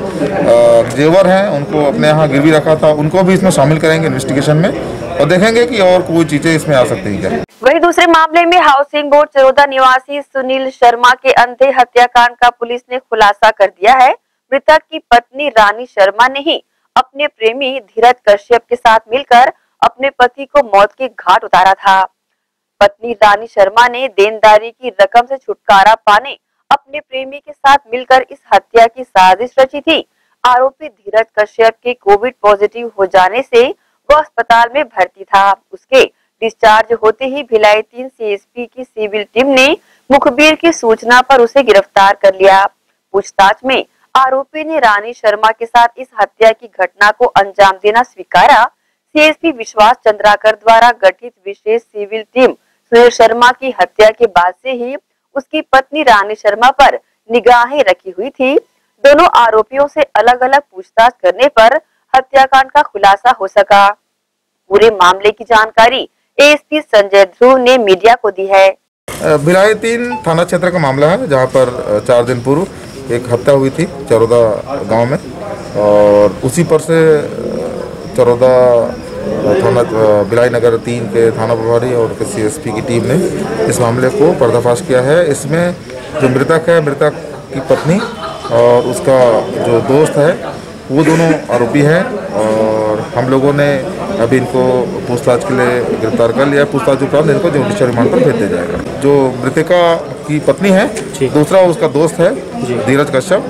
जेवर हैं उनको अपने यहाँ गिरवी रखा था, उनको भी इसमें शामिल करेंगे इन्वेस्टिगेशन में और देखेंगे कि और कोई चीजें इसमें आ सकती हैं क्या। वहीं दूसरे मामले में हाउसिंग बोर्ड चरोदा निवासी सुनील शर्मा के अंधे हत्याकांड का पुलिस ने खुलासा कर दिया है। मृतक की पत्नी रानी शर्मा ने ही अपने प्रेमी धीरज कश्यप के साथ मिलकर अपने पति को मौत के घाट उतारा था। पत्नी रानी शर्मा ने देनदारी की रकम से छुटकारा पाने अपने प्रेमी के साथ मिलकर इस हत्या की साजिश रची थी। आरोपी धीरज कश्यप के कोविड पॉजिटिव हो जाने से वो अस्पताल में भर्ती था। उसके डिस्चार्ज होते ही भिलाई 3 सीएसपी की सिविल टीम ने मुखबिर की सूचना पर उसे गिरफ्तार कर लिया। पूछताछ में आरोपी ने रानी शर्मा के साथ इस हत्या की घटना को अंजाम देना स्वीकारा। सीएसपी विश्वास चंद्राकर द्वारा गठित विशेष सिविल टीम सुनील शर्मा की हत्या के बाद से ही उसकी पत्नी रानी शर्मा पर निगाहें रखी हुई थी। दोनों आरोपियों से अलग अलग पूछताछ करने पर हत्याकांड का खुलासा हो सका। पूरे मामले की जानकारी एएसपी संजय ध्रुव ने मीडिया को दी है। भिलाई 3 थाना क्षेत्र का मामला है, जहां पर 4 दिन पूर्व एक हत्या हुई थी चरोदा गांव में और उसी पर से चरोदा थाना भिलाई नगर 3 के थाना प्रभारी और सीएसपी की टीम ने इस मामले को पर्दाफाश किया है। इसमें जो मृतक है, मृतक की पत्नी और उसका जो दोस्त है, वो दोनों आरोपी हैं और हम लोगों ने अभी इनको पूछताछ के लिए गिरफ्तार कर लिया। पूछताछ के उपरांत इनको जुडिशियल रिमांड पर भेज दिया जाएगा। जो मृतका की पत्नी है, दूसरा उसका दोस्त है धीरज कश्यप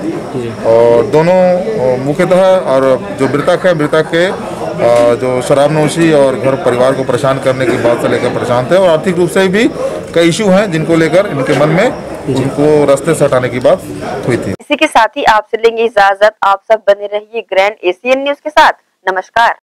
और दोनों मुख्यतः, और जो मृतक है, मृतक के जो शराबनोशी और घर परिवार को परेशान करने की बात से लेकर परेशान थे और आर्थिक रूप से भी कई इशू हैं जिनको लेकर इनके मन में उनको रास्ते से हटाने की बात हुई थी। इसी के साथ ही आपसे लेंगे इजाजत। आप सब बने रहिए ग्रैंड एशियन न्यूज के साथ। नमस्कार।